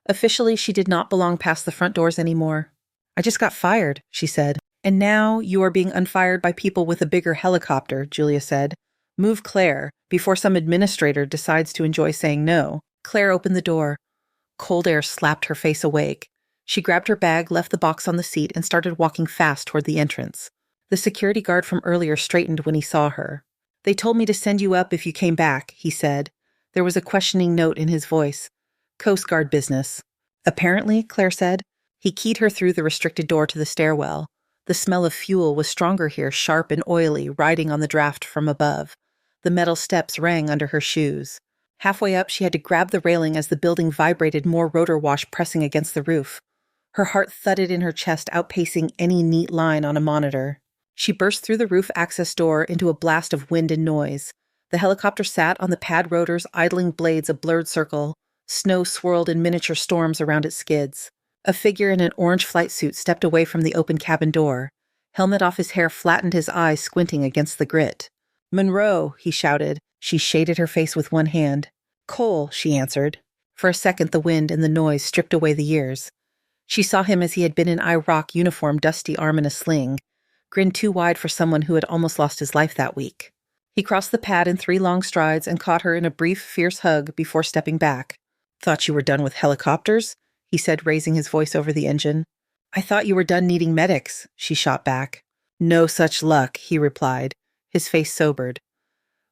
Officially, she did not belong past the front doors anymore. I just got fired, she said. And now you are being unfired by people with a bigger helicopter, Julia said. Move Claire, before some administrator decides to enjoy saying no. Claire opened the door. Cold air slapped her face awake. She grabbed her bag, left the box on the seat, and started walking fast toward the entrance. The security guard from earlier straightened when he saw her. They told me to send you up if you came back, he said. There was a questioning note in his voice. Coast Guard business. Apparently, Claire said. He keyed her through the restricted door to the stairwell. The smell of fuel was stronger here, sharp and oily, riding on the draft from above. The metal steps rang under her shoes. Halfway up, she had to grab the railing as the building vibrated, more rotor wash pressing against the roof. Her heart thudded in her chest, outpacing any neat line on a monitor. She burst through the roof access door into a blast of wind and noise. The helicopter sat on the pad rotors, idling blades a blurred circle. Snow swirled in miniature storms around its skids. A figure in an orange flight suit stepped away from the open cabin door. Helmet off his hair flattened his eyes, squinting against the grit. Monroe, he shouted. She shaded her face with one hand. Cole, she answered. For a second, the wind and the noise stripped away the years. She saw him as he had been in IROC uniform, dusty arm in a sling. Grinned too wide for someone who had almost lost his life that week. He crossed the pad in 3 long strides and caught her in a brief, fierce hug before stepping back. Thought you were done with helicopters? He said, raising his voice over the engine. I thought you were done needing medics, she shot back. No such luck, he replied. His face sobered.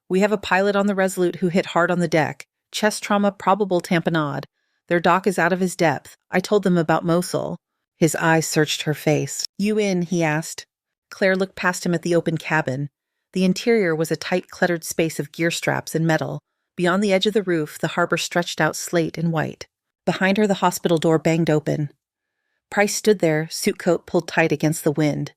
We have a pilot on the Resolute who hit hard on the deck. Chest trauma, probable tamponade. Their dock is out of his depth. I told them about Mosul. His eyes searched her face. You in? He asked. Claire looked past him at the open cabin. The interior was a tight, cluttered space of gear straps and metal. Beyond the edge of the roof, the harbor stretched out slate and white. Behind her, the hospital door banged open. Price stood there, suit coat pulled tight against the wind.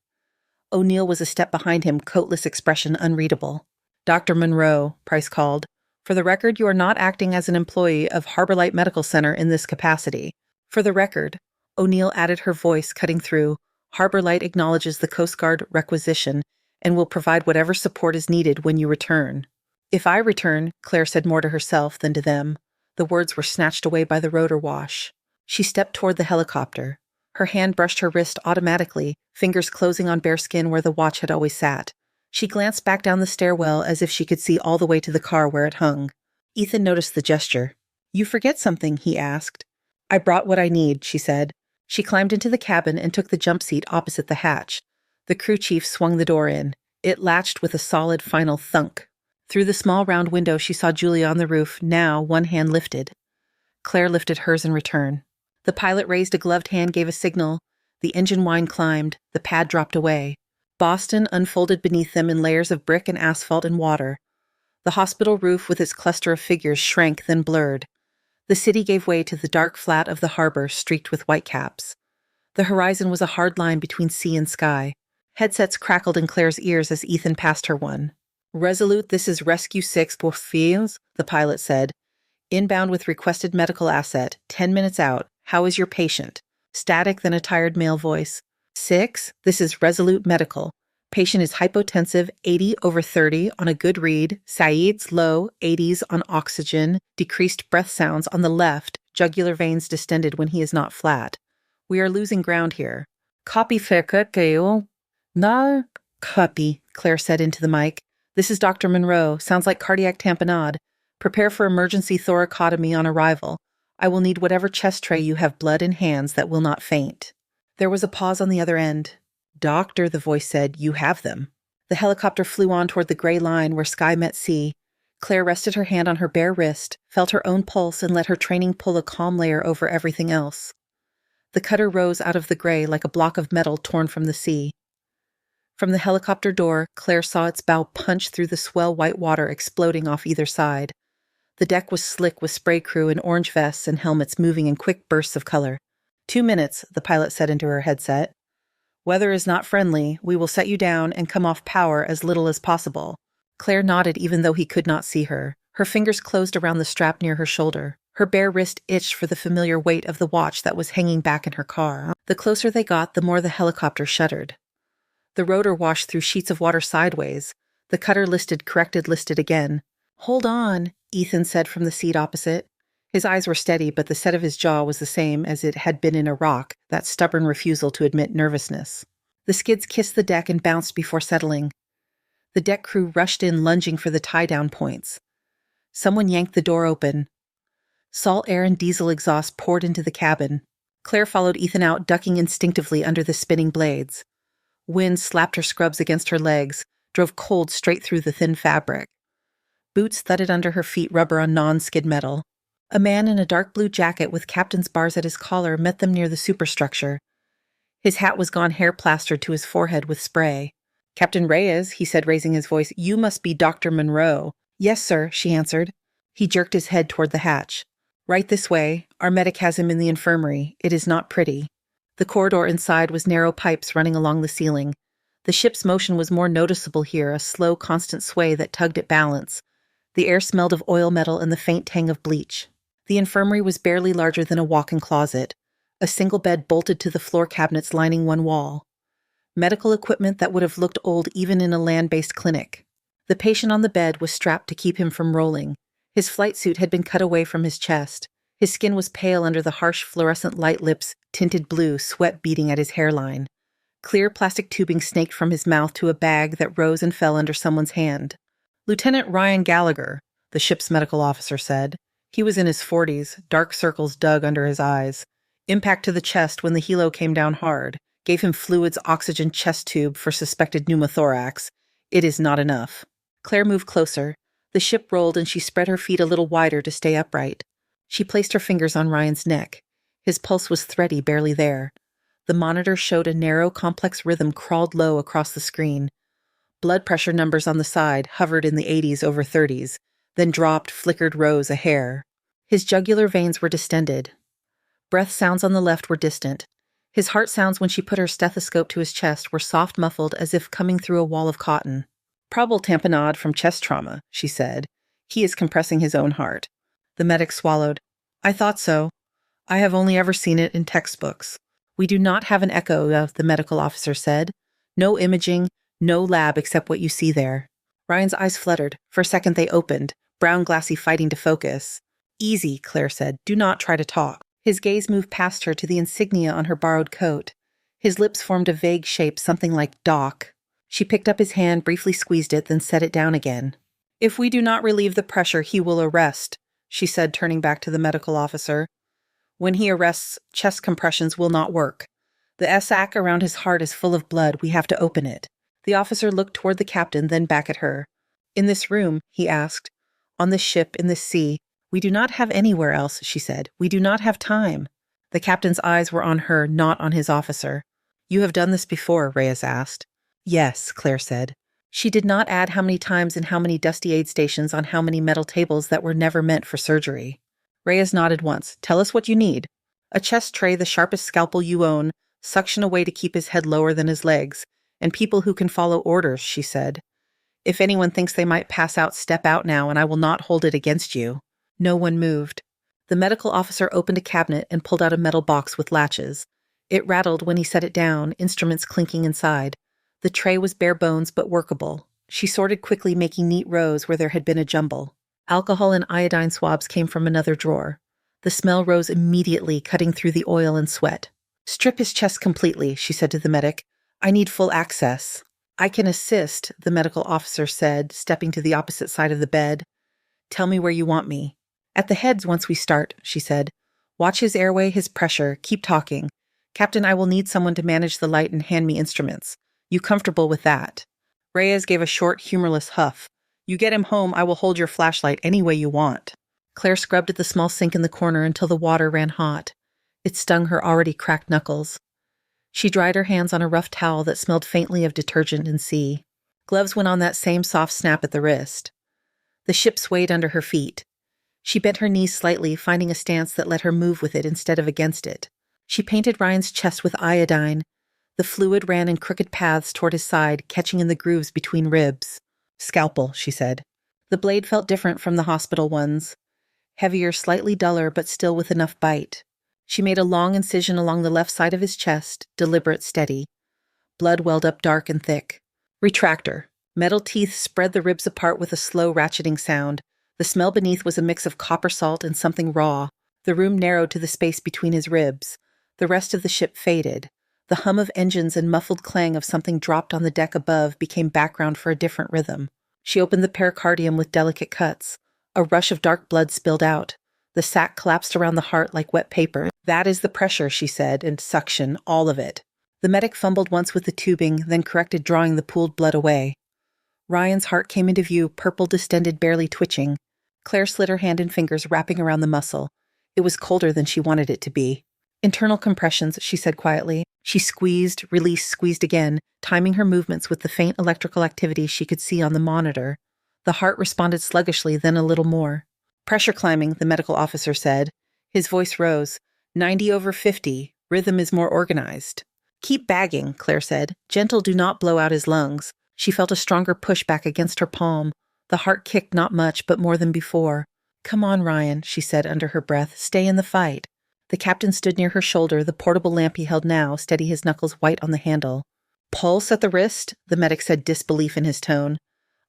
O'Neill was a step behind him, coatless expression unreadable. Dr. Monroe, Price called. For the record, you are not acting as an employee of Harbor Light Medical Center in this capacity. For the record, O'Neill added, her voice cutting through. Harbor Light acknowledges the Coast Guard requisition and will provide whatever support is needed when you return. If I return, Claire said more to herself than to them. The words were snatched away by the rotor wash. She stepped toward the helicopter. Her hand brushed her wrist automatically, fingers closing on bare skin where the watch had always sat. She glanced back down the stairwell as if she could see all the way to the car where it hung. Ethan noticed the gesture. You forget something, he asked. I brought what I need, she said. She climbed into the cabin and took the jump seat opposite the hatch. The crew chief swung the door in. It latched with a solid final thunk. Through the small round window, she saw Julia on the roof, now one hand lifted. Claire lifted hers in return. The pilot raised a gloved hand, gave a signal. The engine whine climbed. The pad dropped away. Boston unfolded beneath them in layers of brick and asphalt and water. The hospital roof with its cluster of figures shrank, then blurred. The city gave way to the dark flat of the harbor, streaked with whitecaps. The horizon was a hard line between sea and sky. Headsets crackled in Claire's ears as Ethan passed her one. "Resolute, this is Rescue 6 Bourfields," the pilot said. "Inbound with requested medical asset. 10 minutes out. How is your patient?" Static, then a tired male voice. "6, this is Resolute Medical. Patient is hypotensive, 80/30 on a good read. Saeed's low, 80s on oxygen. Decreased breath sounds on the left. Jugular veins distended when he is not flat. We are losing ground here." "Copy, Faircut. No, copy," Claire said into the mic. "This is Dr. Monroe. Sounds like cardiac tamponade. Prepare for emergency thoracotomy on arrival. I will need whatever chest tray you have blood in hands that will not faint." There was a pause on the other end. "Doctor," the voice said, "you have them." The helicopter flew on toward the gray line where sky met sea. Claire rested her hand on her bare wrist, felt her own pulse, and let her training pull a calm layer over everything else. The cutter rose out of the gray like a block of metal torn from the sea. From the helicopter door, Claire saw its bow punch through the swell white water, exploding off either side. The deck was slick with spray crew in orange vests and helmets moving in quick bursts of color. 2 minutes, the pilot said into her headset. "Weather is not friendly. We will set you down and come off power as little as possible." Claire nodded even though he could not see her. Her fingers closed around the strap near her shoulder. Her bare wrist itched for the familiar weight of the watch that was hanging back in her car. The closer they got, the more the helicopter shuddered. The rotor washed through sheets of water sideways. The cutter corrected listed again. "Hold on," Ethan said from the seat opposite. His eyes were steady, but the set of his jaw was the same as it had been in Iraq, that stubborn refusal to admit nervousness. The skids kissed the deck and bounced before settling. The deck crew rushed in, lunging for the tie-down points. Someone yanked the door open. Salt air and diesel exhaust poured into the cabin. Claire followed Ethan out, ducking instinctively under the spinning blades. Wind slapped her scrubs against her legs, drove cold straight through the thin fabric. Boots thudded under her feet, rubber on non-skid metal. A man in a dark blue jacket with captain's bars at his collar met them near the superstructure. His hat was gone hair-plastered to his forehead with spray. "Captain Reyes," he said, raising his voice, "you must be Dr. Monroe." "Yes, sir," she answered. He jerked his head toward the hatch. "Right this way. Our medic has him in the infirmary. It is not pretty." The corridor inside was narrow pipes running along the ceiling. The ship's motion was more noticeable here, a slow, constant sway that tugged at balance. The air smelled of oil metal and the faint tang of bleach. The infirmary was barely larger than a walk-in closet. A single bed bolted to the floor cabinets lining one wall. Medical equipment that would have looked old even in a land-based clinic. The patient on the bed was strapped to keep him from rolling. His flight suit had been cut away from his chest. His skin was pale under the harsh fluorescent light, lips tinted blue, sweat beading at his hairline. Clear plastic tubing snaked from his mouth to a bag that rose and fell under someone's hand. "Lieutenant Ryan Gallagher," the ship's medical officer said. He was in his 40s, dark circles dug under his eyes. Impact to the chest when the helo came down hard. Gave him fluids, oxygen chest tube for suspected pneumothorax. It is not enough. Claire moved closer. The ship rolled and she spread her feet a little wider to stay upright. She placed her fingers on Ryan's neck. His pulse was thready, barely there. The monitor showed a narrow, complex rhythm crawled low across the screen. Blood pressure numbers on the side hovered in the 80s/30s, then dropped, flickered, rose a hair. His jugular veins were distended. Breath sounds on the left were distant. His heart sounds when she put her stethoscope to his chest were soft, muffled, as if coming through a wall of cotton. "Probable tamponade from chest trauma," she said. "He is compressing his own heart." The medic swallowed. "I thought so. I have only ever seen it in textbooks." "We do not have an echo," the medical officer said. "No imaging, no lab except what you see there." Ryan's eyes fluttered. For a second they opened, brown glassy fighting to focus. "Easy," Claire said. "Do not try to talk." His gaze moved past her to the insignia on her borrowed coat. His lips formed a vague shape, something like Doc. She picked up his hand, briefly squeezed it, then set it down again. "If we do not relieve the pressure, he will arrest," she said, turning back to the medical officer. "When he arrests, chest compressions will not work. The sac around his heart is full of blood. We have to open it." The officer looked toward the captain, then back at her. In this room, he asked. On this ship, in this sea. We do not have anywhere else, she said. We do not have time. The captain's eyes were on her, not on his officer. You have done this before, Reyes asked. Yes, Claire said. She did not add how many times and how many dusty aid stations on how many metal tables that were never meant for surgery. Reyes nodded once. Tell us what you need. A chest tray, the sharpest scalpel you own, suction away to keep his head lower than his legs, and people who can follow orders, she said. If anyone thinks they might pass out, step out now, and I will not hold it against you. No one moved. The medical officer opened a cabinet and pulled out a metal box with latches. It rattled when he set it down, instruments clinking inside. The tray was bare bones but workable. She sorted quickly, making neat rows where there had been a jumble. Alcohol and iodine swabs came from another drawer. The smell rose immediately, cutting through the oil and sweat. Strip his chest completely, she said to the medic. I need full access. I can assist, the medical officer said, stepping to the opposite side of the bed. Tell me where you want me. At the heads once we start, she said. Watch his airway, his pressure. Keep talking. Captain, I will need someone to manage the light and hand me instruments. You comfortable with that? Reyes gave a short, humorless huff. You get him home, I will hold your flashlight any way you want. Claire scrubbed at the small sink in the corner until the water ran hot. It stung her already cracked knuckles. She dried her hands on a rough towel that smelled faintly of detergent and sea. Gloves went on that same soft snap at the wrist. The ship swayed under her feet. She bent her knees slightly, finding a stance that let her move with it instead of against it. She painted Ryan's chest with iodine. The fluid ran in crooked paths toward his side, catching in the grooves between ribs. Scalpel, she said. The blade felt different from the hospital ones. Heavier, slightly duller, but still with enough bite. She made a long incision along the left side of his chest, deliberate, steady. Blood welled up dark and thick. Retractor. Metal teeth spread the ribs apart with a slow ratcheting sound. The smell beneath was a mix of copper salt and something raw. The room narrowed to the space between his ribs. The rest of the ship faded. The hum of engines and muffled clang of something dropped on the deck above became background for a different rhythm. She opened the pericardium with delicate cuts. A rush of dark blood spilled out. The sac collapsed around the heart like wet paper. That is the pressure, she said, and suction, all of it. The medic fumbled once with the tubing, then corrected, drawing the pooled blood away. Ryan's heart came into view, purple, distended, barely twitching. Claire slid her hand and fingers, wrapping around the muscle. It was colder than she wanted it to be. Internal compressions, she said quietly. She squeezed, released, squeezed again, timing her movements with the faint electrical activity she could see on the monitor. The heart responded sluggishly, then a little more. Pressure climbing, the medical officer said. His voice rose. 90/50. Rhythm is more organized. Keep bagging, Claire said. Gentle, do not blow out his lungs. She felt a stronger push back against her palm. The heart kicked not much, but more than before. Come on, Ryan, she said under her breath. Stay in the fight. The captain stood near her shoulder, the portable lamp he held now, steady his knuckles white on the handle. Pulse at the wrist? The medic said, disbelief in his tone.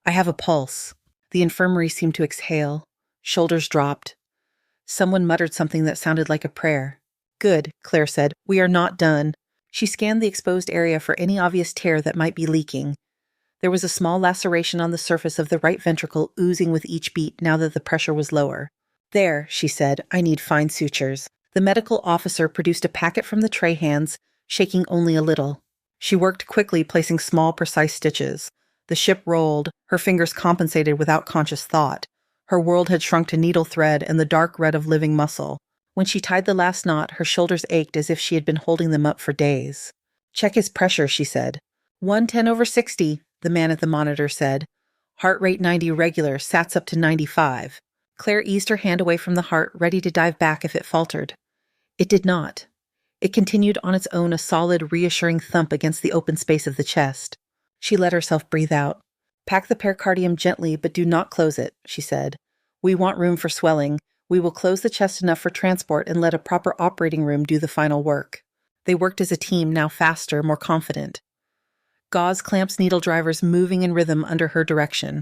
I have a pulse. The infirmary seemed to exhale. Shoulders dropped. Someone muttered something that sounded like a prayer. Good, Claire said. We are not done. She scanned the exposed area for any obvious tear that might be leaking. There was a small laceration on the surface of the right ventricle, oozing with each beat now that the pressure was lower. There, she said, I need fine sutures. The medical officer produced a packet from the tray hands, shaking only a little. She worked quickly, placing small, precise stitches. The ship rolled, her fingers compensated without conscious thought. Her world had shrunk to needle thread and the dark red of living muscle. When she tied the last knot, her shoulders ached as if she had been holding them up for days. Check his pressure, she said. 110/60, the man at the monitor said. Heart rate 90 regular, sats up to 95. Claire eased her hand away from the heart, ready to dive back if it faltered. It did not. It continued on its own, a solid, reassuring thump against the open space of the chest. She let herself breathe out. Pack the pericardium gently, but do not close it, she said. We want room for swelling. We will close the chest enough for transport and let a proper operating room do the final work. They worked as a team, now faster, more confident. Gauze clamps, needle drivers moving in rhythm under her direction.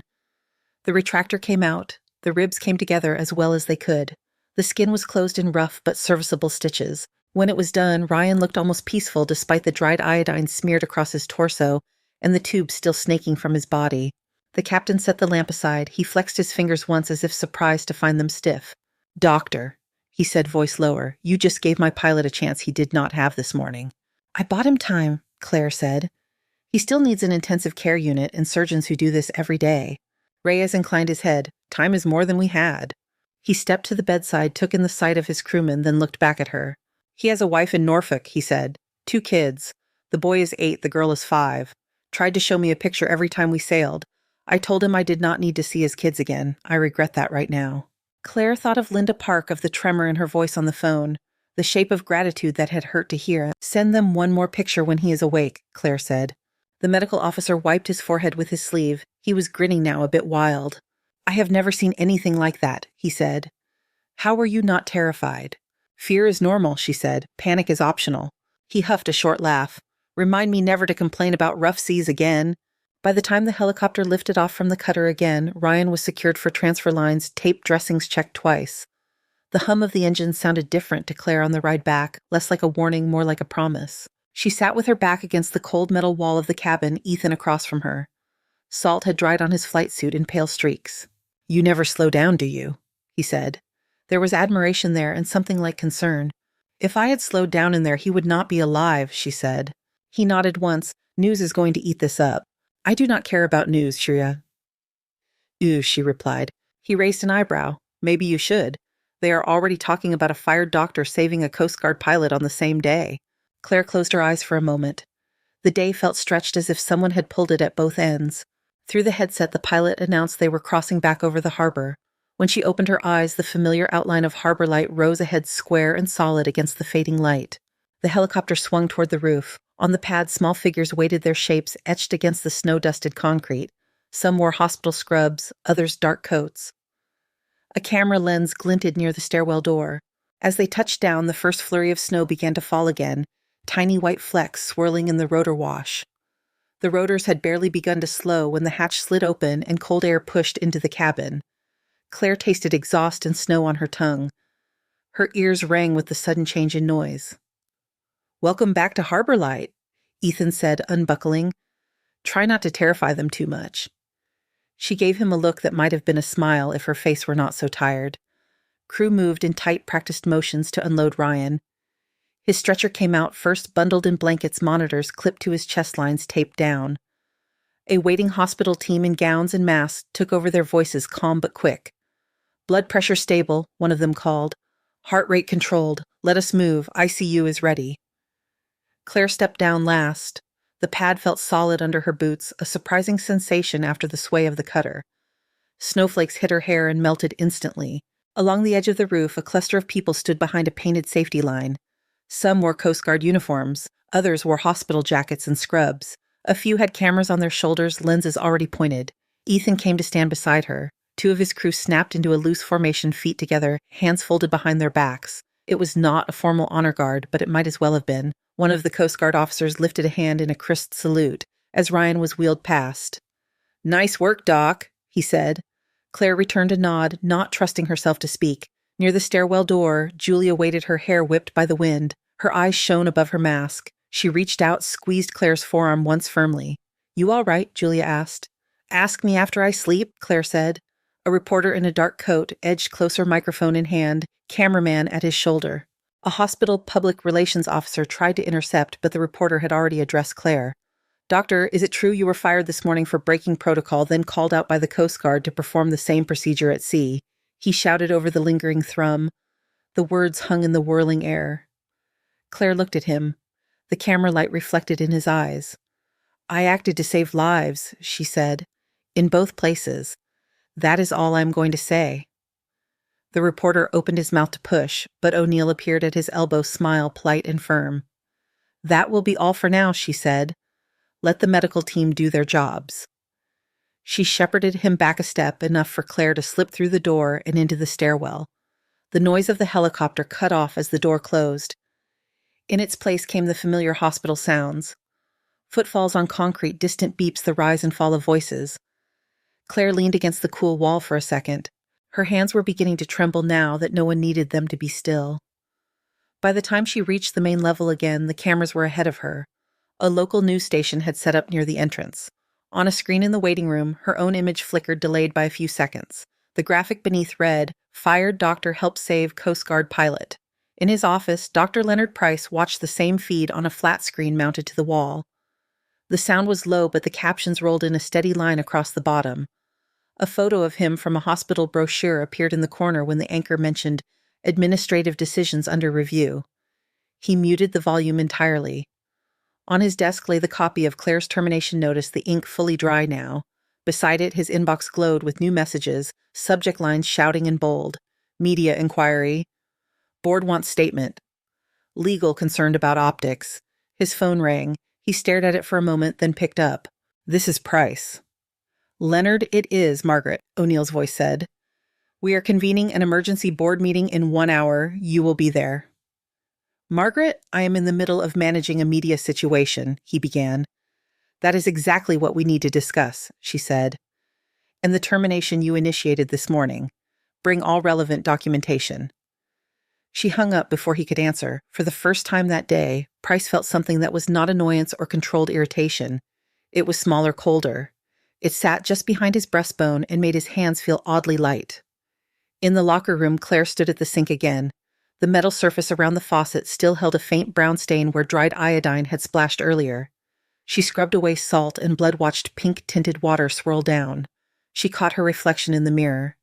The retractor came out. The ribs came together as well as they could. The skin was closed in rough but serviceable stitches. When it was done, Ryan looked almost peaceful despite the dried iodine smeared across his torso and the tubes still snaking from his body. The captain set the lamp aside. He flexed his fingers once as if surprised to find them stiff. Doctor, he said, voice lower, you just gave my pilot a chance he did not have this morning. I bought him time, Claire said. He still needs an intensive care unit and surgeons who do this every day. Reyes inclined his head. Time is more than we had. He stepped to the bedside, took in the sight of his crewman, then looked back at her. He has a wife in Norfolk, he said. 2 kids. The boy is 8, the girl is 5. Tried to show me a picture every time we sailed. I told him I did not need to see his kids again. I regret that right now. Claire thought of Linda Park, of the tremor in her voice on the phone, the shape of gratitude that had hurt to hear. Send them one more picture when he is awake, Claire said. The medical officer wiped his forehead with his sleeve. He was grinning now, a bit wild. I have never seen anything like that, he said. How were you not terrified? Fear is normal, she said. Panic is optional. He huffed a short laugh. Remind me never to complain about rough seas again. By the time the helicopter lifted off from the cutter again, Ryan was secured for transfer lines, tape dressings checked twice. The hum of the engine sounded different to Claire on the ride back, less like a warning, more like a promise. She sat with her back against the cold metal wall of the cabin, Ethan across from her. Salt had dried on his flight suit in pale streaks. You never slow down, do you? He said. There was admiration there and something like concern. If I had slowed down in there, he would not be alive, she said. He nodded once. News is going to eat this up. I do not care about news, Shreya. She replied. He raised an eyebrow. Maybe you should. They are already talking about a fired doctor saving a Coast Guard pilot on the same day. Claire closed her eyes for a moment. The day felt stretched as if someone had pulled it at both ends. Through the headset, the pilot announced they were crossing back over the harbor. When she opened her eyes, the familiar outline of Harbor Light rose ahead square and solid against the fading light. The helicopter swung toward the roof. On the pad, small figures waited, their shapes etched against the snow-dusted concrete. Some wore hospital scrubs, others dark coats. A camera lens glinted near the stairwell door. As they touched down, the first flurry of snow began to fall again, tiny white flecks swirling in the rotor wash. The rotors had barely begun to slow when the hatch slid open and cold air pushed into the cabin. Claire tasted exhaust and snow on her tongue. Her ears rang with the sudden change in noise. Welcome back to Harbor Light, Ethan said, unbuckling. Try not to terrify them too much. She gave him a look that might have been a smile if her face were not so tired. Crew moved in tight, practiced motions to unload Ryan. His stretcher came out, first bundled in blankets, monitors clipped to his chest lines taped down. A waiting hospital team in gowns and masks took over, their voices calm but quick. Blood pressure stable, one of them called. Heart rate controlled. Let us move. ICU is ready. Claire stepped down last. The pad felt solid under her boots, a surprising sensation after the sway of the cutter. Snowflakes hit her hair and melted instantly. Along the edge of the roof, a cluster of people stood behind a painted safety line. Some wore Coast Guard uniforms, others wore hospital jackets and scrubs. A few had cameras on their shoulders, lenses already pointed. Ethan came to stand beside her. 2 of his crew snapped into a loose formation, feet together, hands folded behind their backs. It was not a formal honor guard, but it might as well have been. One of the Coast Guard officers lifted a hand in a crisp salute as Ryan was wheeled past. Nice work, Doc, he said. Claire returned a nod, not trusting herself to speak. Near the stairwell door, Julia waited, her hair whipped by the wind. Her eyes shone above her mask. She reached out, squeezed Claire's forearm once firmly. You all right? Julia asked. Ask me after I sleep, Claire said. A reporter in a dark coat edged closer, microphone in hand, cameraman at his shoulder. A hospital public relations officer tried to intercept, but the reporter had already addressed Claire. Doctor, is it true you were fired this morning for breaking protocol, then called out by the Coast Guard to perform the same procedure at sea? He shouted over the lingering thrum. The words hung in the whirling air. Claire looked at him. The camera light reflected in his eyes. I acted to save lives, she said. In both places. That is all I am going to say. The reporter opened his mouth to push, but O'Neill appeared at his elbow, smile polite and firm. That will be all for now, she said. Let the medical team do their jobs. She shepherded him back a step, enough for Claire to slip through the door and into the stairwell. The noise of the helicopter cut off as the door closed. In its place came the familiar hospital sounds. Footfalls on concrete, distant beeps, the rise and fall of voices. Claire leaned against the cool wall for a second. Her hands were beginning to tremble now that no one needed them to be still. By the time she reached the main level again, the cameras were ahead of her. A local news station had set up near the entrance. On a screen in the waiting room, her own image flickered, delayed by a few seconds. The graphic beneath read, Fired Doctor Helps Save Coast Guard Pilot. In his office, Dr. Leonard Price watched the same feed on a flat screen mounted to the wall. The sound was low, but the captions rolled in a steady line across the bottom. A photo of him from a hospital brochure appeared in the corner when the anchor mentioned administrative decisions under review. He muted the volume entirely. On his desk lay the copy of Claire's termination notice, the ink fully dry now. Beside it, his inbox glowed with new messages, subject lines shouting in bold. Media inquiry. Board wants statement. Legal concerned about optics. His phone rang. He stared at it for a moment, then picked up. This is Price. Leonard, it is, Margaret, O'Neill's voice said. We are convening an emergency board meeting in 1 hour. You will be there. Margaret, I am in the middle of managing a media situation, he began. That is exactly what we need to discuss, she said. And the termination you initiated this morning. Bring all relevant documentation. She hung up before he could answer. For the first time that day, Price felt something that was not annoyance or controlled irritation. It was smaller, colder. It sat just behind his breastbone and made his hands feel oddly light. In the locker room, Claire stood at the sink again. The metal surface around the faucet still held a faint brown stain where dried iodine had splashed earlier. She scrubbed away salt and blood-watched pink-tinted water swirl down. She caught her reflection in the mirror.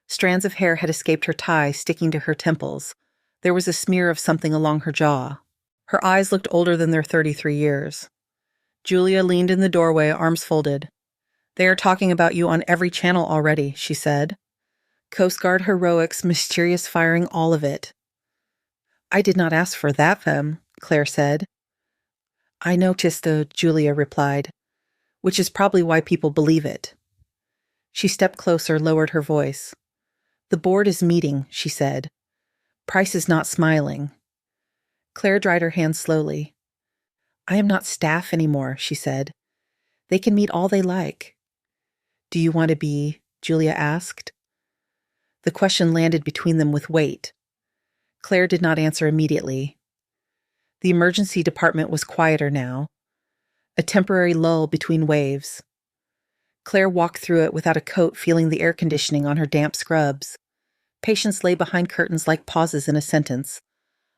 Strands of hair had escaped her tie, sticking to her temples. There was a smear of something along her jaw. Her eyes looked older than their 33 years. Julia leaned in the doorway, arms folded. They are talking about you on every channel already, she said. Coast Guard heroics, mysterious firing, all of it. I did not ask for that, femme, Claire said. I noticed, Julia replied, which is probably why people believe it. She stepped closer, lowered her voice. The board is meeting, she said. Price is not smiling. Claire dried her hands slowly. I am not staff anymore, she said. They can meet all they like. Do you want to be? Julia asked. The question landed between them with weight. Claire did not answer immediately. The emergency department was quieter now. A temporary lull between waves. Claire walked through it without a coat, feeling the air conditioning on her damp scrubs. Patients lay behind curtains like pauses in a sentence.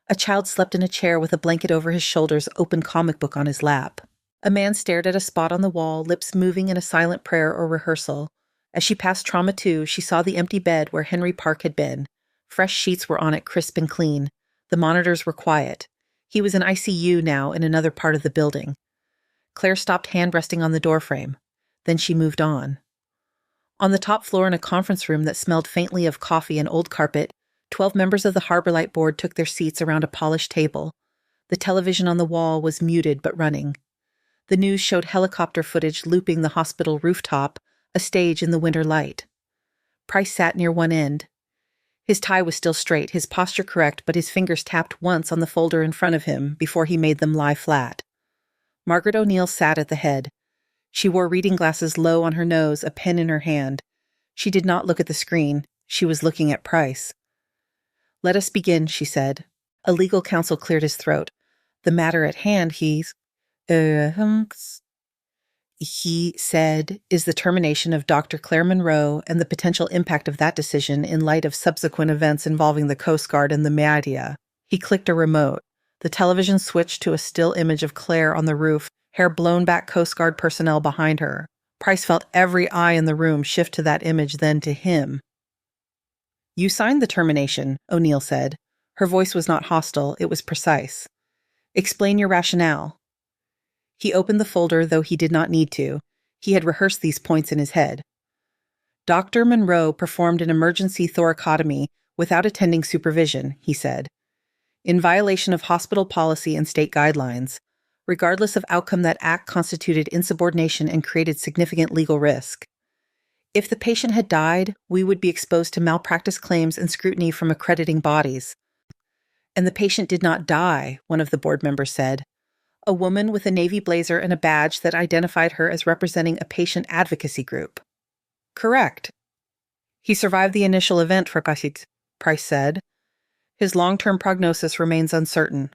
A child slept in a chair with a blanket over his shoulders, open comic book on his lap. A man stared at a spot on the wall, lips moving in a silent prayer or rehearsal. As she passed Trauma 2, she saw the empty bed where Henry Park had been. Fresh sheets were on it, crisp and clean. The monitors were quiet. He was in ICU now in another part of the building. Claire stopped, hand resting on the doorframe. Then she moved on. On the top floor, in a conference room that smelled faintly of coffee and old carpet, 12 members of the Harbor Light Board took their seats around a polished table. The television on the wall was muted but running. The news showed helicopter footage looping the hospital rooftop, a stage in the winter light. Price sat near one end. His tie was still straight, his posture correct, but his fingers tapped once on the folder in front of him before he made them lie flat. Margaret O'Neill sat at the head. She wore reading glasses low on her nose, a pen in her hand. She did not look at the screen. She was looking at Price. Let us begin, she said. A legal counsel cleared his throat. The matter at hand, he said, is the termination of Dr. Claire Monroe and the potential impact of that decision in light of subsequent events involving the Coast Guard and the media. He clicked a remote. The television switched to a still image of Claire on the roof, hair blown back, Coast Guard personnel behind her. Price felt every eye in the room shift to that image, then to him. You signed the termination, O'Neill said. Her voice was not hostile, it was precise. Explain your rationale. He opened the folder, though he did not need to. He had rehearsed these points in his head. Dr. Monroe performed an emergency thoracotomy without attending supervision, he said, in violation of hospital policy and state guidelines. Regardless of outcome, that act constituted insubordination and created significant legal risk. If the patient had died, we would be exposed to malpractice claims and scrutiny from accrediting bodies. And the patient did not die, one of the board members said. A woman with a navy blazer and a badge that identified her as representing a patient advocacy group. Correct. He survived the initial event, Price said. His long-term prognosis remains uncertain.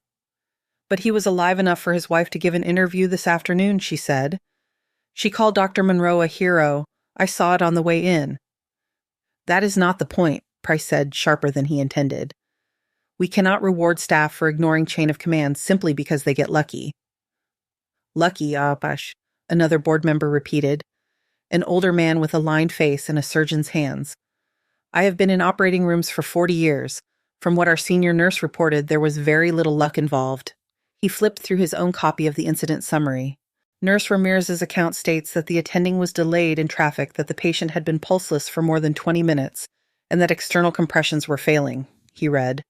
But he was alive enough for his wife to give an interview this afternoon, she said. She called Dr. Monroe a hero. I saw it on the way in. That is not the point, Price said, sharper than he intended. We cannot reward staff for ignoring chain of command simply because they get lucky. Lucky, Apash, another board member repeated, an older man with a lined face and a surgeon's hands. I have been in operating rooms for 40 years. From what our senior nurse reported, there was very little luck involved. He flipped through his own copy of the incident summary. Nurse Ramirez's account states that the attending was delayed in traffic, that the patient had been pulseless for more than 20 minutes, and that external compressions were failing, he read.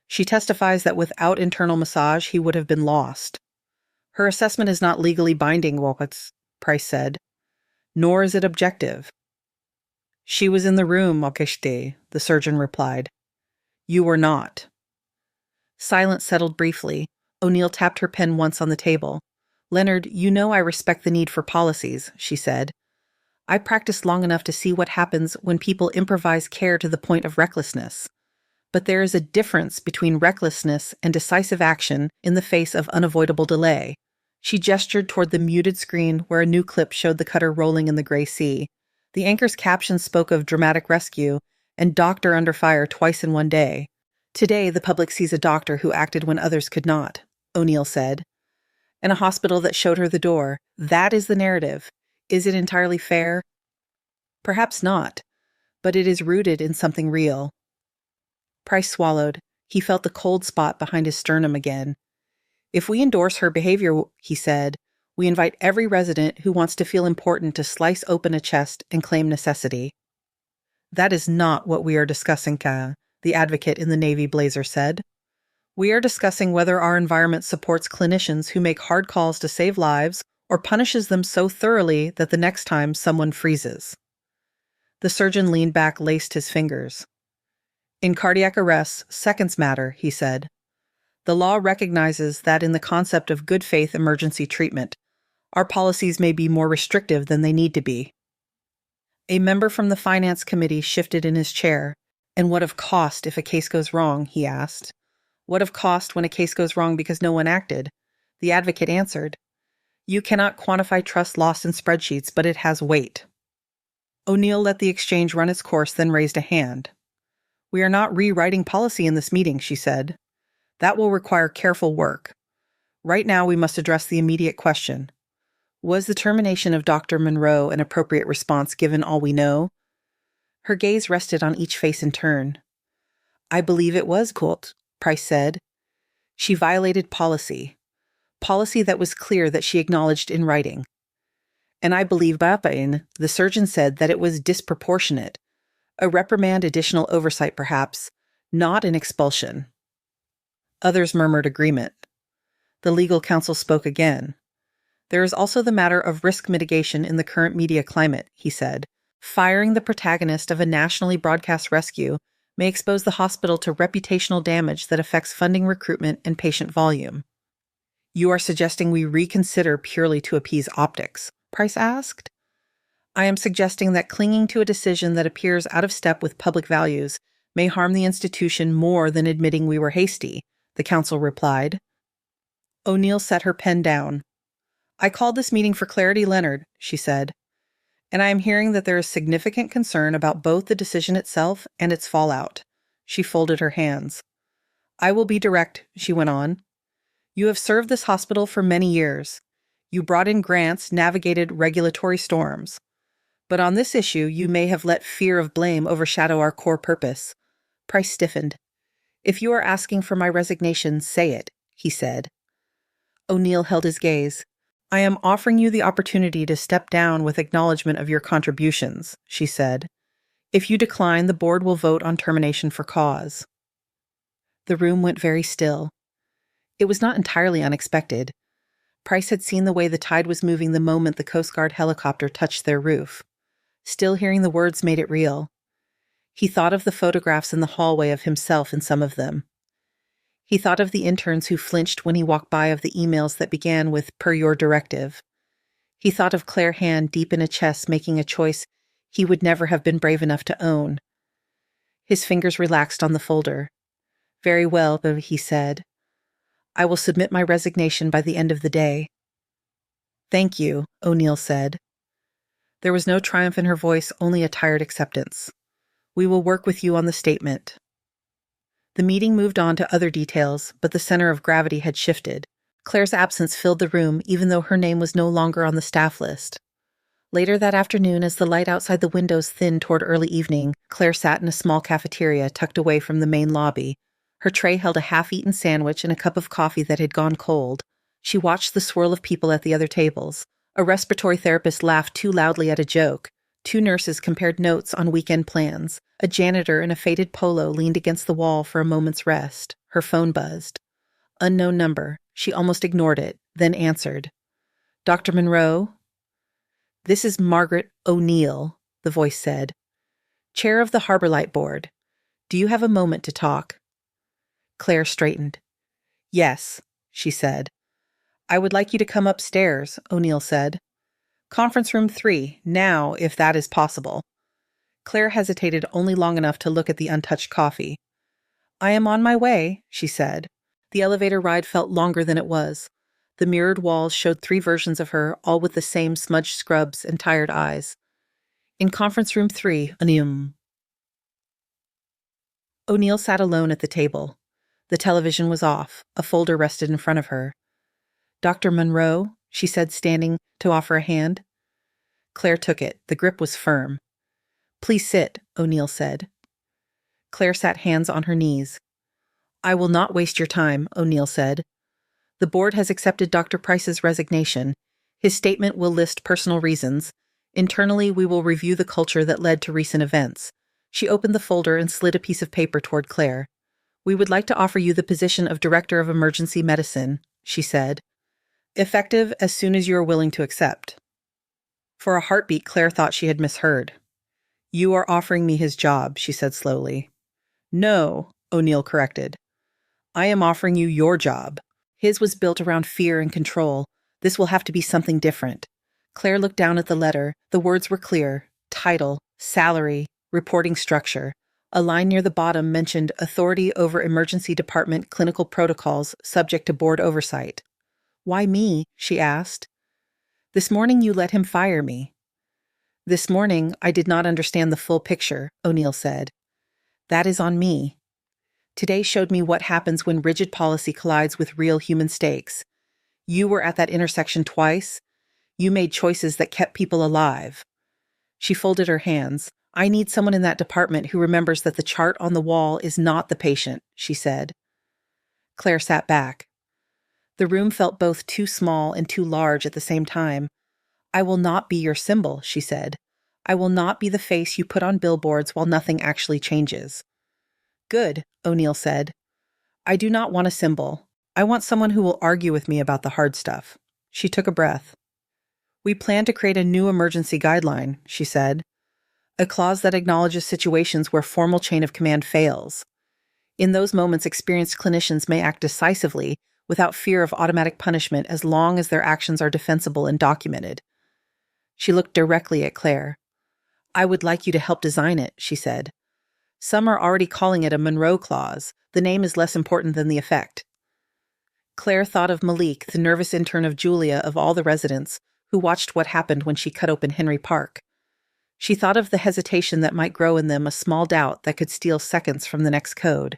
She testifies that without internal massage, he would have been lost. Her assessment is not legally binding, Wolpitz, Price said. Nor is it objective. She was in the room, Okeshte, the surgeon replied. You were not. Silence settled briefly. O'Neill tapped her pen once on the table. Leonard, you know I respect the need for policies, she said. I practiced long enough to see what happens when people improvise care to the point of recklessness. But there is a difference between recklessness and decisive action in the face of unavoidable delay. She gestured toward the muted screen where a new clip showed the cutter rolling in the gray sea. The anchor's caption spoke of dramatic rescue and doctor under fire twice in one day. Today, the public sees a doctor who acted when others could not, O'Neill said. And a hospital that showed her the door. That is the narrative. Is it entirely fair? Perhaps not, but it is rooted in something real. Price swallowed. He felt the cold spot behind his sternum again. If we endorse her behavior, he said, we invite every resident who wants to feel important to slice open a chest and claim necessity. That is not what we are discussing, Ka, the advocate in the navy blazer said. We are discussing whether our environment supports clinicians who make hard calls to save lives or punishes them so thoroughly that the next time someone freezes. The surgeon leaned back, laced his fingers. In cardiac arrests, seconds matter, he said. The law recognizes that in the concept of good faith emergency treatment, our policies may be more restrictive than they need to be. A member from the Finance Committee shifted in his chair. And what of cost if a case goes wrong, he asked. What of cost when a case goes wrong because no one acted? The advocate answered. You cannot quantify trust lost in spreadsheets, but it has weight. O'Neill let the exchange run its course, then raised a hand. We are not rewriting policy in this meeting, she said. That will require careful work. Right now, we must address the immediate question. Was the termination of Dr. Monroe an appropriate response given all we know? Her gaze rested on each face in turn. I believe it was, Colt, Price said. She violated policy that was clear that she acknowledged in writing. And I believe Bapain, the surgeon, said that it was disproportionate. A reprimand, additional oversight perhaps, not an expulsion. Others murmured agreement. The legal counsel spoke again. There is also the matter of risk mitigation in the current media climate, he said. Firing the protagonist of a nationally broadcast rescue may expose the hospital to reputational damage that affects funding, recruitment, and patient volume. You are suggesting we reconsider purely to appease optics? Price asked. I am suggesting that clinging to a decision that appears out of step with public values may harm the institution more than admitting we were hasty, the counsel replied. O'Neill set her pen down. I called this meeting for clarity, Leonard, she said, and I am hearing that there is significant concern about both the decision itself and its fallout. She folded her hands. I will be direct, she went on. You have served this hospital for many years. You brought in grants, navigated regulatory storms. But on this issue, you may have let fear of blame overshadow our core purpose. Price stiffened. If you are asking for my resignation, say it, he said. O'Neill held his gaze. I am offering you the opportunity to step down with acknowledgement of your contributions, she said. If you decline, the board will vote on termination for cause. The room went very still. It was not entirely unexpected. Price had seen the way the tide was moving the moment the Coast Guard helicopter touched their roof. Still hearing the words made it real. He thought of the photographs in the hallway of himself in some of them. He thought of the interns who flinched when he walked by of the emails that began with, per your directive. He thought of Claire Hand deep in a chest making a choice he would never have been brave enough to own. His fingers relaxed on the folder. Very well, he said. I will submit my resignation by the end of the day. Thank you, O'Neill said. There was no triumph in her voice, only a tired acceptance. We will work with you on the statement. The meeting moved on to other details, but the center of gravity had shifted. Claire's absence filled the room, even though her name was no longer on the staff list. Later that afternoon, as the light outside the windows thinned toward early evening, Claire sat in a small cafeteria tucked away from the main lobby. Her tray held a half-eaten sandwich and a cup of coffee that had gone cold. She watched the swirl of people at the other tables. A respiratory therapist laughed too loudly at a joke. 2 nurses compared notes on weekend plans. A janitor in a faded polo leaned against the wall for a moment's rest. Her phone buzzed. Unknown number. She almost ignored it, then answered. "Dr. Monroe?" "This is Margaret O'Neill," the voice said. "Chair of the Harborlight Board. Do you have a moment to talk?" Claire straightened. "Yes," she said. "I would like you to come upstairs," O'Neill said. "Conference room 3, now, if that is possible." Claire hesitated only long enough to look at the untouched coffee. "I am on my way," she said. The elevator ride felt longer than it was. The mirrored walls showed 3 versions of her, all with the same smudged scrubs and tired eyes. "In conference room 3, O'Neill sat alone at the table. The television was off. A folder rested in front of her. "Dr. Monroe," she said, standing to offer a hand. Claire took it. The grip was firm. "Please sit," O'Neill said. Claire sat, hands on her knees. "I will not waste your time," O'Neill said. "The board has accepted Dr. Price's resignation. His statement will list personal reasons. Internally, we will review the culture that led to recent events." She opened the folder and slid a piece of paper toward Claire. "We would like to offer you the position of Director of Emergency Medicine," she said. "Effective as soon as you are willing to accept." For a heartbeat, Claire thought she had misheard. "You are offering me his job," she said slowly. "No," O'Neill corrected. "I am offering you your job. His was built around fear and control. This will have to be something different." Claire looked down at the letter. The words were clear. Title, salary, reporting structure. A line near the bottom mentioned authority over emergency department clinical protocols subject to board oversight. "Why me?" she asked. "This morning you let him fire me." "This morning I did not understand the full picture," O'Neill said. "That is on me. Today showed me what happens when rigid policy collides with real human stakes. You were at that intersection twice. You made choices that kept people alive." She folded her hands. "I need someone in that department who remembers that the chart on the wall is not the patient," she said. Claire sat back. The room felt both too small and too large at the same time. "I will not be your symbol," she said. "I will not be the face you put on billboards while nothing actually changes." "Good," O'Neill said. "I do not want a symbol. I want someone who will argue with me about the hard stuff." She took a breath. "We plan to create a new emergency guideline," she said. "A clause that acknowledges situations where formal chain of command fails. In those moments, experienced clinicians may act decisively without fear of automatic punishment as long as their actions are defensible and documented." She looked directly at Claire. "I would like you to help design it," she said. "Some are already calling it a Monroe Clause. The name is less important than the effect." Claire thought of Malik, the nervous intern of Julia of all the residents, who watched what happened when she cut open Henry Park. She thought of the hesitation that might grow in them, a small doubt that could steal seconds from the next code.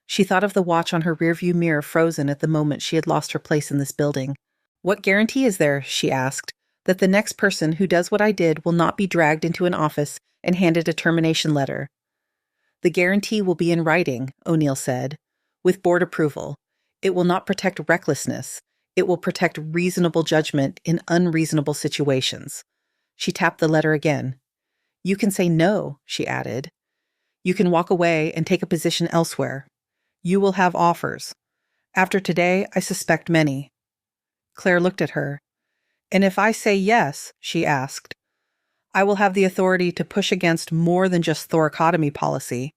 She thought of the watch on her rearview mirror frozen at the moment she had lost her place in this building. "What guarantee is there," she asked, "that the next person who does what I did will not be dragged into an office and handed a termination letter?" "The guarantee will be in writing," O'Neill said, "with board approval. It will not protect recklessness. It will protect reasonable judgment in unreasonable situations." She tapped the letter again. "You can say no," she added. "You can walk away and take a position elsewhere. You will have offers. After today, I suspect many." Claire looked at her. "And if I say yes," she asked, "I will have the authority to push against more than just thoracotomy policy."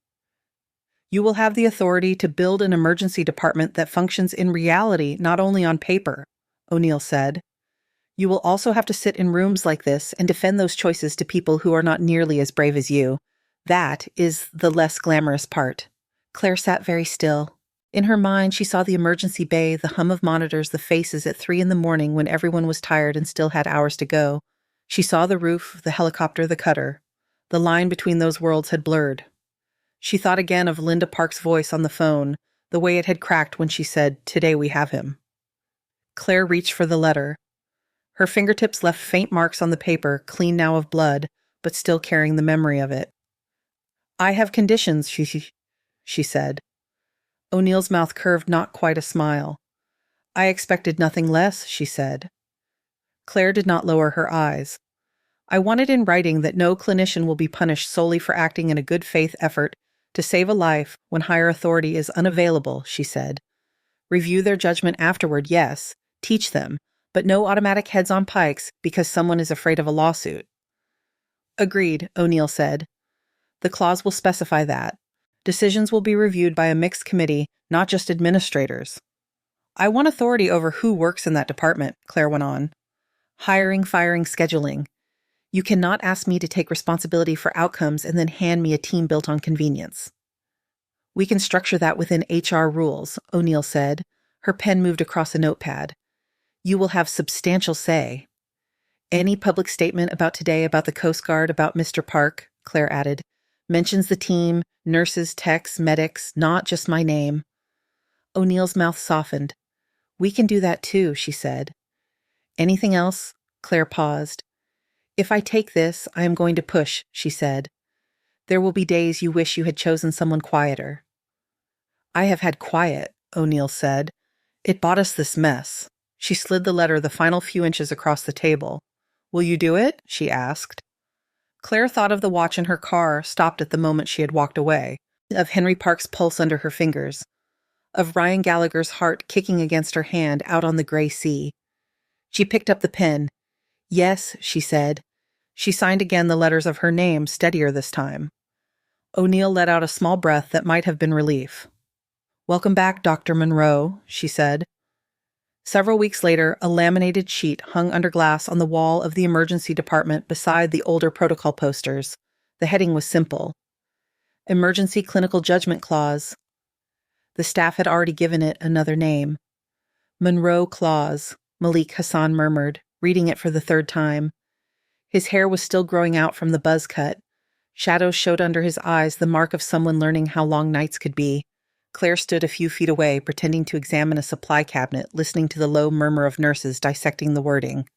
"You will have the authority to build an emergency department that functions in reality, not only on paper," O'Neill said. "You will also have to sit in rooms like this and defend those choices to people who are not nearly as brave as you. That is the less glamorous part." Claire sat very still. In her mind, she saw the emergency bay, the hum of monitors, the faces at 3 a.m. when everyone was tired and still had hours to go. She saw the roof, the helicopter, the cutter. The line between those worlds had blurred. She thought again of Linda Park's voice on the phone, the way it had cracked when she said, "Today we have him." Claire reached for the letter. Her fingertips left faint marks on the paper, clean now of blood, but still carrying the memory of it. "I have conditions," she said. O'Neill's mouth curved not quite a smile. "I expected nothing less," she said. Claire did not lower her eyes. "I want it in writing that no clinician will be punished solely for acting in a good faith effort to save a life when higher authority is unavailable," she said. "Review their judgment afterward, yes. Teach them, but no automatic heads on pikes because someone is afraid of a lawsuit." "Agreed," O'Neill said. "The clause will specify that. Decisions will be reviewed by a mixed committee, not just administrators." "I want authority over who works in that department," Claire went on. "Hiring, firing, scheduling. You cannot ask me to take responsibility for outcomes and then hand me a team built on convenience." "We can structure that within HR rules," O'Neill said. Her pen moved across a notepad. "You will have substantial say." "Any public statement about today about the Coast Guard, about Mr. Park," Claire added, "mentions the team, nurses, techs, medics, not just my name." O'Neill's mouth softened. "We can do that too," she said. "Anything else?" Claire paused. "If I take this, I am going to push," she said. "There will be days you wish you had chosen someone quieter." "I have had quiet," O'Neill said. "It bought us this mess." She slid the letter the final few inches across the table. "Will you do it?" she asked. Claire thought of the watch in her car, stopped at the moment she had walked away, of Henry Park's pulse under her fingers, of Ryan Gallagher's heart kicking against her hand out on the gray sea. She picked up the pen. "Yes," she said. She signed again the letters of her name, steadier this time. O'Neill let out a small breath that might have been relief. "Welcome back, Dr. Monroe," she said. Several weeks later, a laminated sheet hung under glass on the wall of the emergency department beside the older protocol posters. The heading was simple: Emergency Clinical Judgment Clause. The staff had already given it another name. "Monroe Clause," Malik Hassan murmured, reading it for the third time. His hair was still growing out from the buzz cut. Shadows showed under his eyes, the mark of someone learning how long nights could be. Claire stood a few feet away, pretending to examine a supply cabinet, listening to the low murmur of nurses dissecting the wording.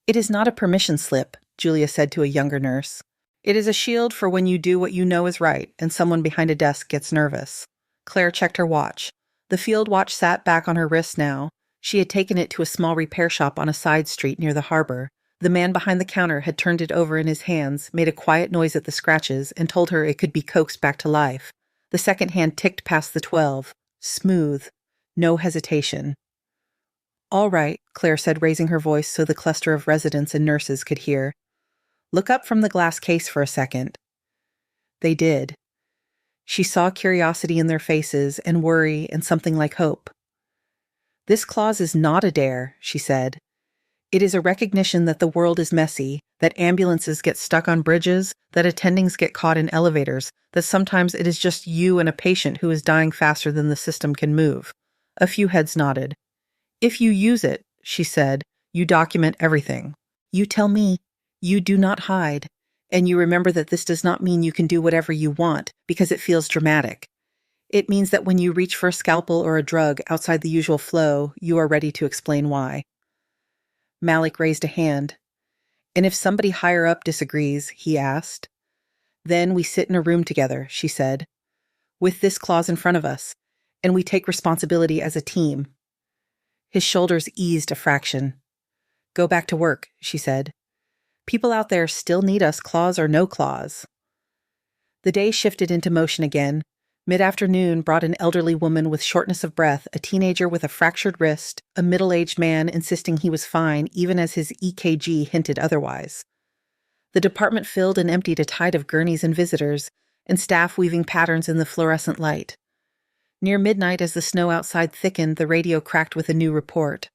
"It is not a permission slip," Julia said to a younger nurse. "It is a shield for when you do what you know is right and someone behind a desk gets nervous." Claire checked her watch. The field watch sat back on her wrist now. She had taken it to a small repair shop on a side street near the harbor. The man behind the counter had turned it over in his hands, made a quiet noise at the scratches, and told her it could be coaxed back to life. The second hand ticked past the 12. Smooth. No hesitation. "All right," Claire said, raising her voice so the cluster of residents and nurses could hear. "Look up from the glass case for a second." They did. She saw curiosity in their faces, and worry, and something like hope. "This clause is not a dare," she said. "It is a recognition that the world is messy, that ambulances get stuck on bridges, that attendings get caught in elevators, that sometimes it is just you and a patient who is dying faster than the system can move." A few heads nodded. "If you use it," she said, "you document everything. You tell me. You do not hide. And you remember that this does not mean you can do whatever you want because it feels dramatic. It means that when you reach for a scalpel or a drug outside the usual flow, you are ready to explain why." Malik raised a hand. "And if somebody higher up disagrees," he asked. "Then we sit in a room together," she said, "with this clause in front of us, and we take responsibility as a team." His shoulders eased a fraction. "Go back to work," she said. "People out there still need us, clause or no clause." The day shifted into motion again. Mid-afternoon brought an elderly woman with shortness of breath, a teenager with a fractured wrist, a middle-aged man insisting he was fine even as his EKG hinted otherwise. The department filled and emptied a tide of gurneys and visitors, and staff weaving patterns in the fluorescent light. Near midnight, as the snow outside thickened, the radio cracked with a new report.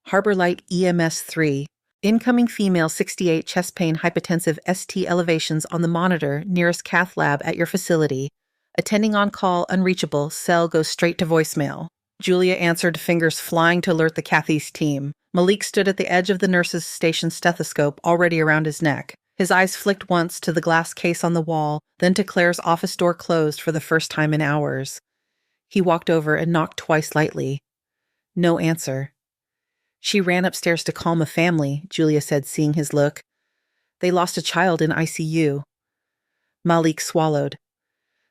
"Harbor Light EMS 3. Incoming female 68 chest pain hypotensive ST elevations on the monitor nearest cath lab at your facility. Attending on call unreachable, cell goes straight to voicemail." Julia answered, fingers flying to alert the cath-east team. Malik stood at the edge of the nurse's station stethoscope already around his neck. His eyes flicked once to the glass case on the wall, then to Claire's office door closed for the first time in hours. He walked over and knocked twice lightly. No answer. She ran upstairs to calm a family, Julia said, seeing his look. They lost a child in ICU. Malik swallowed.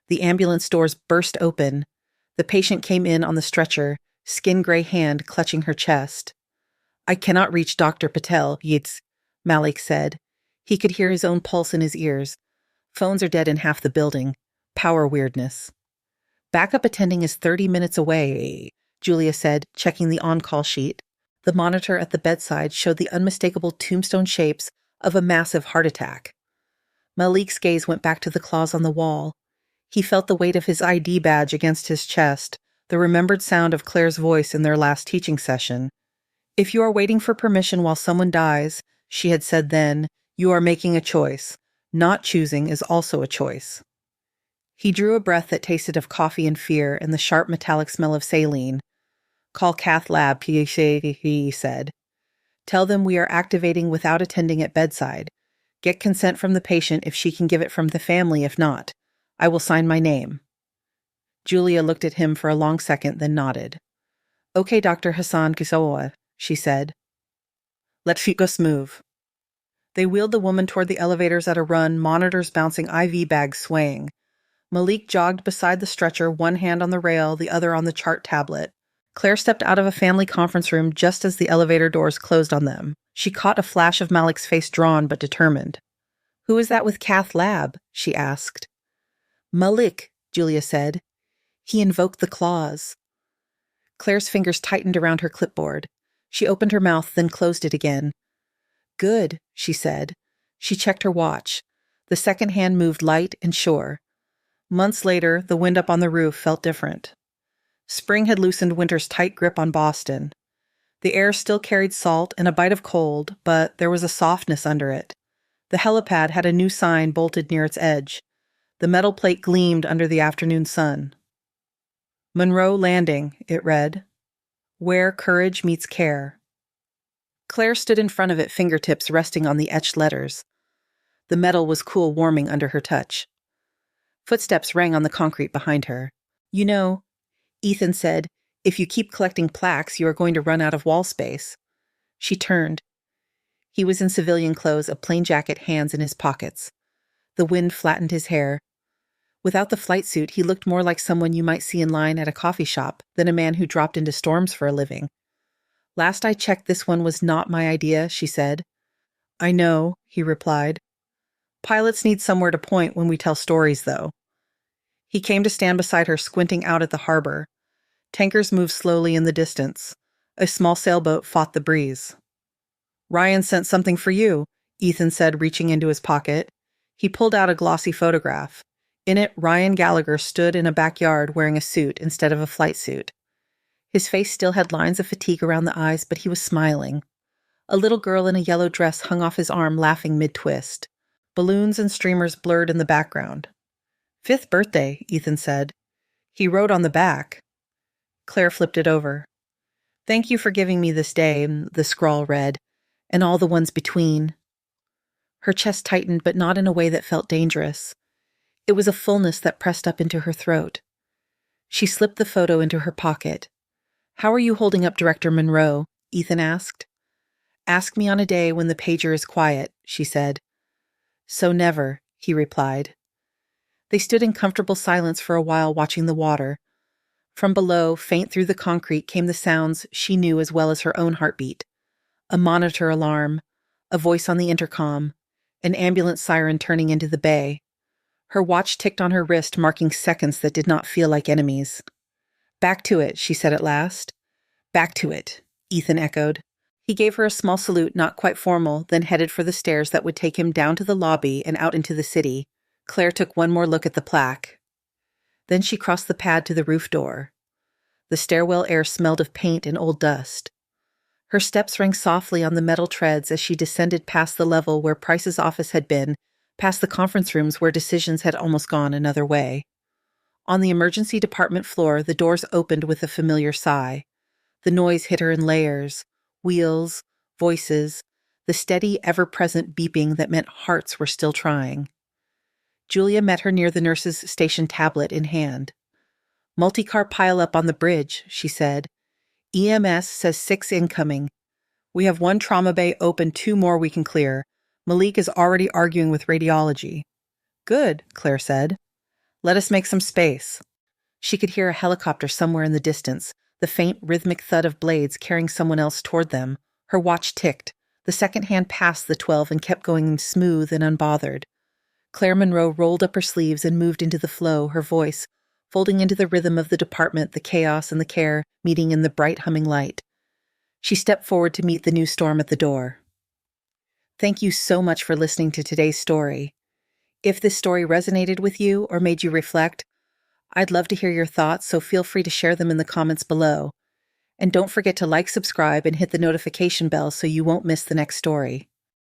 The ambulance doors burst open. The patient came in on the stretcher, skin-gray hand clutching her chest. I cannot reach Dr. Patel, Yitz, Malik said. He could hear his own pulse in his ears. Phones are dead in half the building. Power weirdness. Backup attending is 30 minutes away, Julia said, checking the on-call sheet. The monitor at the bedside showed the unmistakable tombstone shapes of a massive heart attack. Malik's gaze went back to the claws on the wall. He felt the weight of his ID badge against his chest, the remembered sound of Claire's voice in their last teaching session. If you are waiting for permission while someone dies, she had said then, you are making a choice. Not choosing is also a choice. He drew a breath that tasted of coffee and fear and the sharp metallic smell of saline. Call Cath Lab, he said. Tell them we are activating without attending at bedside. Get consent from the patient if she can give it from the family if not. I will sign my name. Julia looked at him for a long second, then nodded. Okay, Dr. Hassan Kisawa, she said. Let us move. They wheeled the woman toward the elevators at a run, monitors bouncing, IV bags swaying. Malik jogged beside the stretcher, one hand on the rail, the other on the chart tablet. Claire stepped out of a family conference room just as the elevator doors closed on them. She caught a flash of Malik's face, drawn but determined. Who is that with Cath Lab? She asked. Malik, Julia said. He invoked the claws. Claire's fingers tightened around her clipboard. She opened her mouth, then closed it again. Good, she said. She checked her watch. The second hand moved light and sure. Months later, the wind up on the roof felt different. Spring had loosened winter's tight grip on Boston. The air still carried salt and a bite of cold, but there was a softness under it. The helipad had a new sign bolted near its edge. The metal plate gleamed under the afternoon sun. Monroe Landing, it read. Where courage meets care. Claire stood in front of it, fingertips resting on the etched letters. The metal was cool, warming under her touch. Footsteps rang on the concrete behind her. You know, Ethan said, if you keep collecting plaques, you are going to run out of wall space. She turned. He was in civilian clothes, a plain jacket, hands in his pockets. The wind flattened his hair. Without the flight suit, he looked more like someone you might see in line at a coffee shop than a man who dropped into storms for a living. Last I checked, this one was not my idea, she said. I know, he replied. Pilots need somewhere to point when we tell stories, though. He came to stand beside her, squinting out at the harbor. Tankers moved slowly in the distance. A small sailboat fought the breeze. Ryan sent something for you, Ethan said, reaching into his pocket. He pulled out a glossy photograph. In it, Ryan Gallagher stood in a backyard wearing a suit instead of a flight suit. His face still had lines of fatigue around the eyes, but he was smiling. A little girl in a yellow dress hung off his arm, laughing mid-twist. Balloons and streamers blurred in the background. 5th birthday, Ethan said. He wrote on the back. Claire flipped it over. Thank you for giving me this day, the scrawl read, and all the ones between. Her chest tightened, but not in a way that felt dangerous. It was a fullness that pressed up into her throat. She slipped the photo into her pocket. How are you holding up, Director Monroe? Ethan asked. Ask me on a day when the pager is quiet, she said. So never, he replied. They stood in comfortable silence for a while, watching the water. From below, faint through the concrete, came the sounds she knew as well as her own heartbeat. A monitor alarm, a voice on the intercom, an ambulance siren turning into the bay. Her watch ticked on her wrist, marking seconds that did not feel like enemies. Back to it, she said at last. Back to it, Ethan echoed. He gave her a small salute, not quite formal, then headed for the stairs that would take him down to the lobby and out into the city. Claire took one more look at the plaque. Then she crossed the pad to the roof door. The stairwell air smelled of paint and old dust. Her steps rang softly on the metal treads as she descended past the level where Price's office had been, past the conference rooms where decisions had almost gone another way. On the emergency department floor, the doors opened with a familiar sigh. The noise hit her in layers, wheels, voices, the steady, ever-present beeping that meant hearts were still trying. Julia met her near the nurse's station, tablet in hand. Multi-car pile-up on the bridge, she said. EMS says 6 incoming. We have 1 trauma bay open, 2 more we can clear. Malik is already arguing with radiology. Good, Claire said. Let us make some space. She could hear a helicopter somewhere in the distance, the faint rhythmic thud of blades carrying someone else toward them. Her watch ticked. The second hand passed the 12 and kept going smooth and unbothered. Claire Monroe rolled up her sleeves and moved into the flow, her voice, folding into the rhythm of the department, the chaos and the care meeting in the bright humming light. She stepped forward to meet the new storm at the door. Thank you so much for listening to today's story. If this story resonated with you or made you reflect, I'd love to hear your thoughts, so feel free to share them in the comments below. And don't forget to like, subscribe, and hit the notification bell so you won't miss the next story.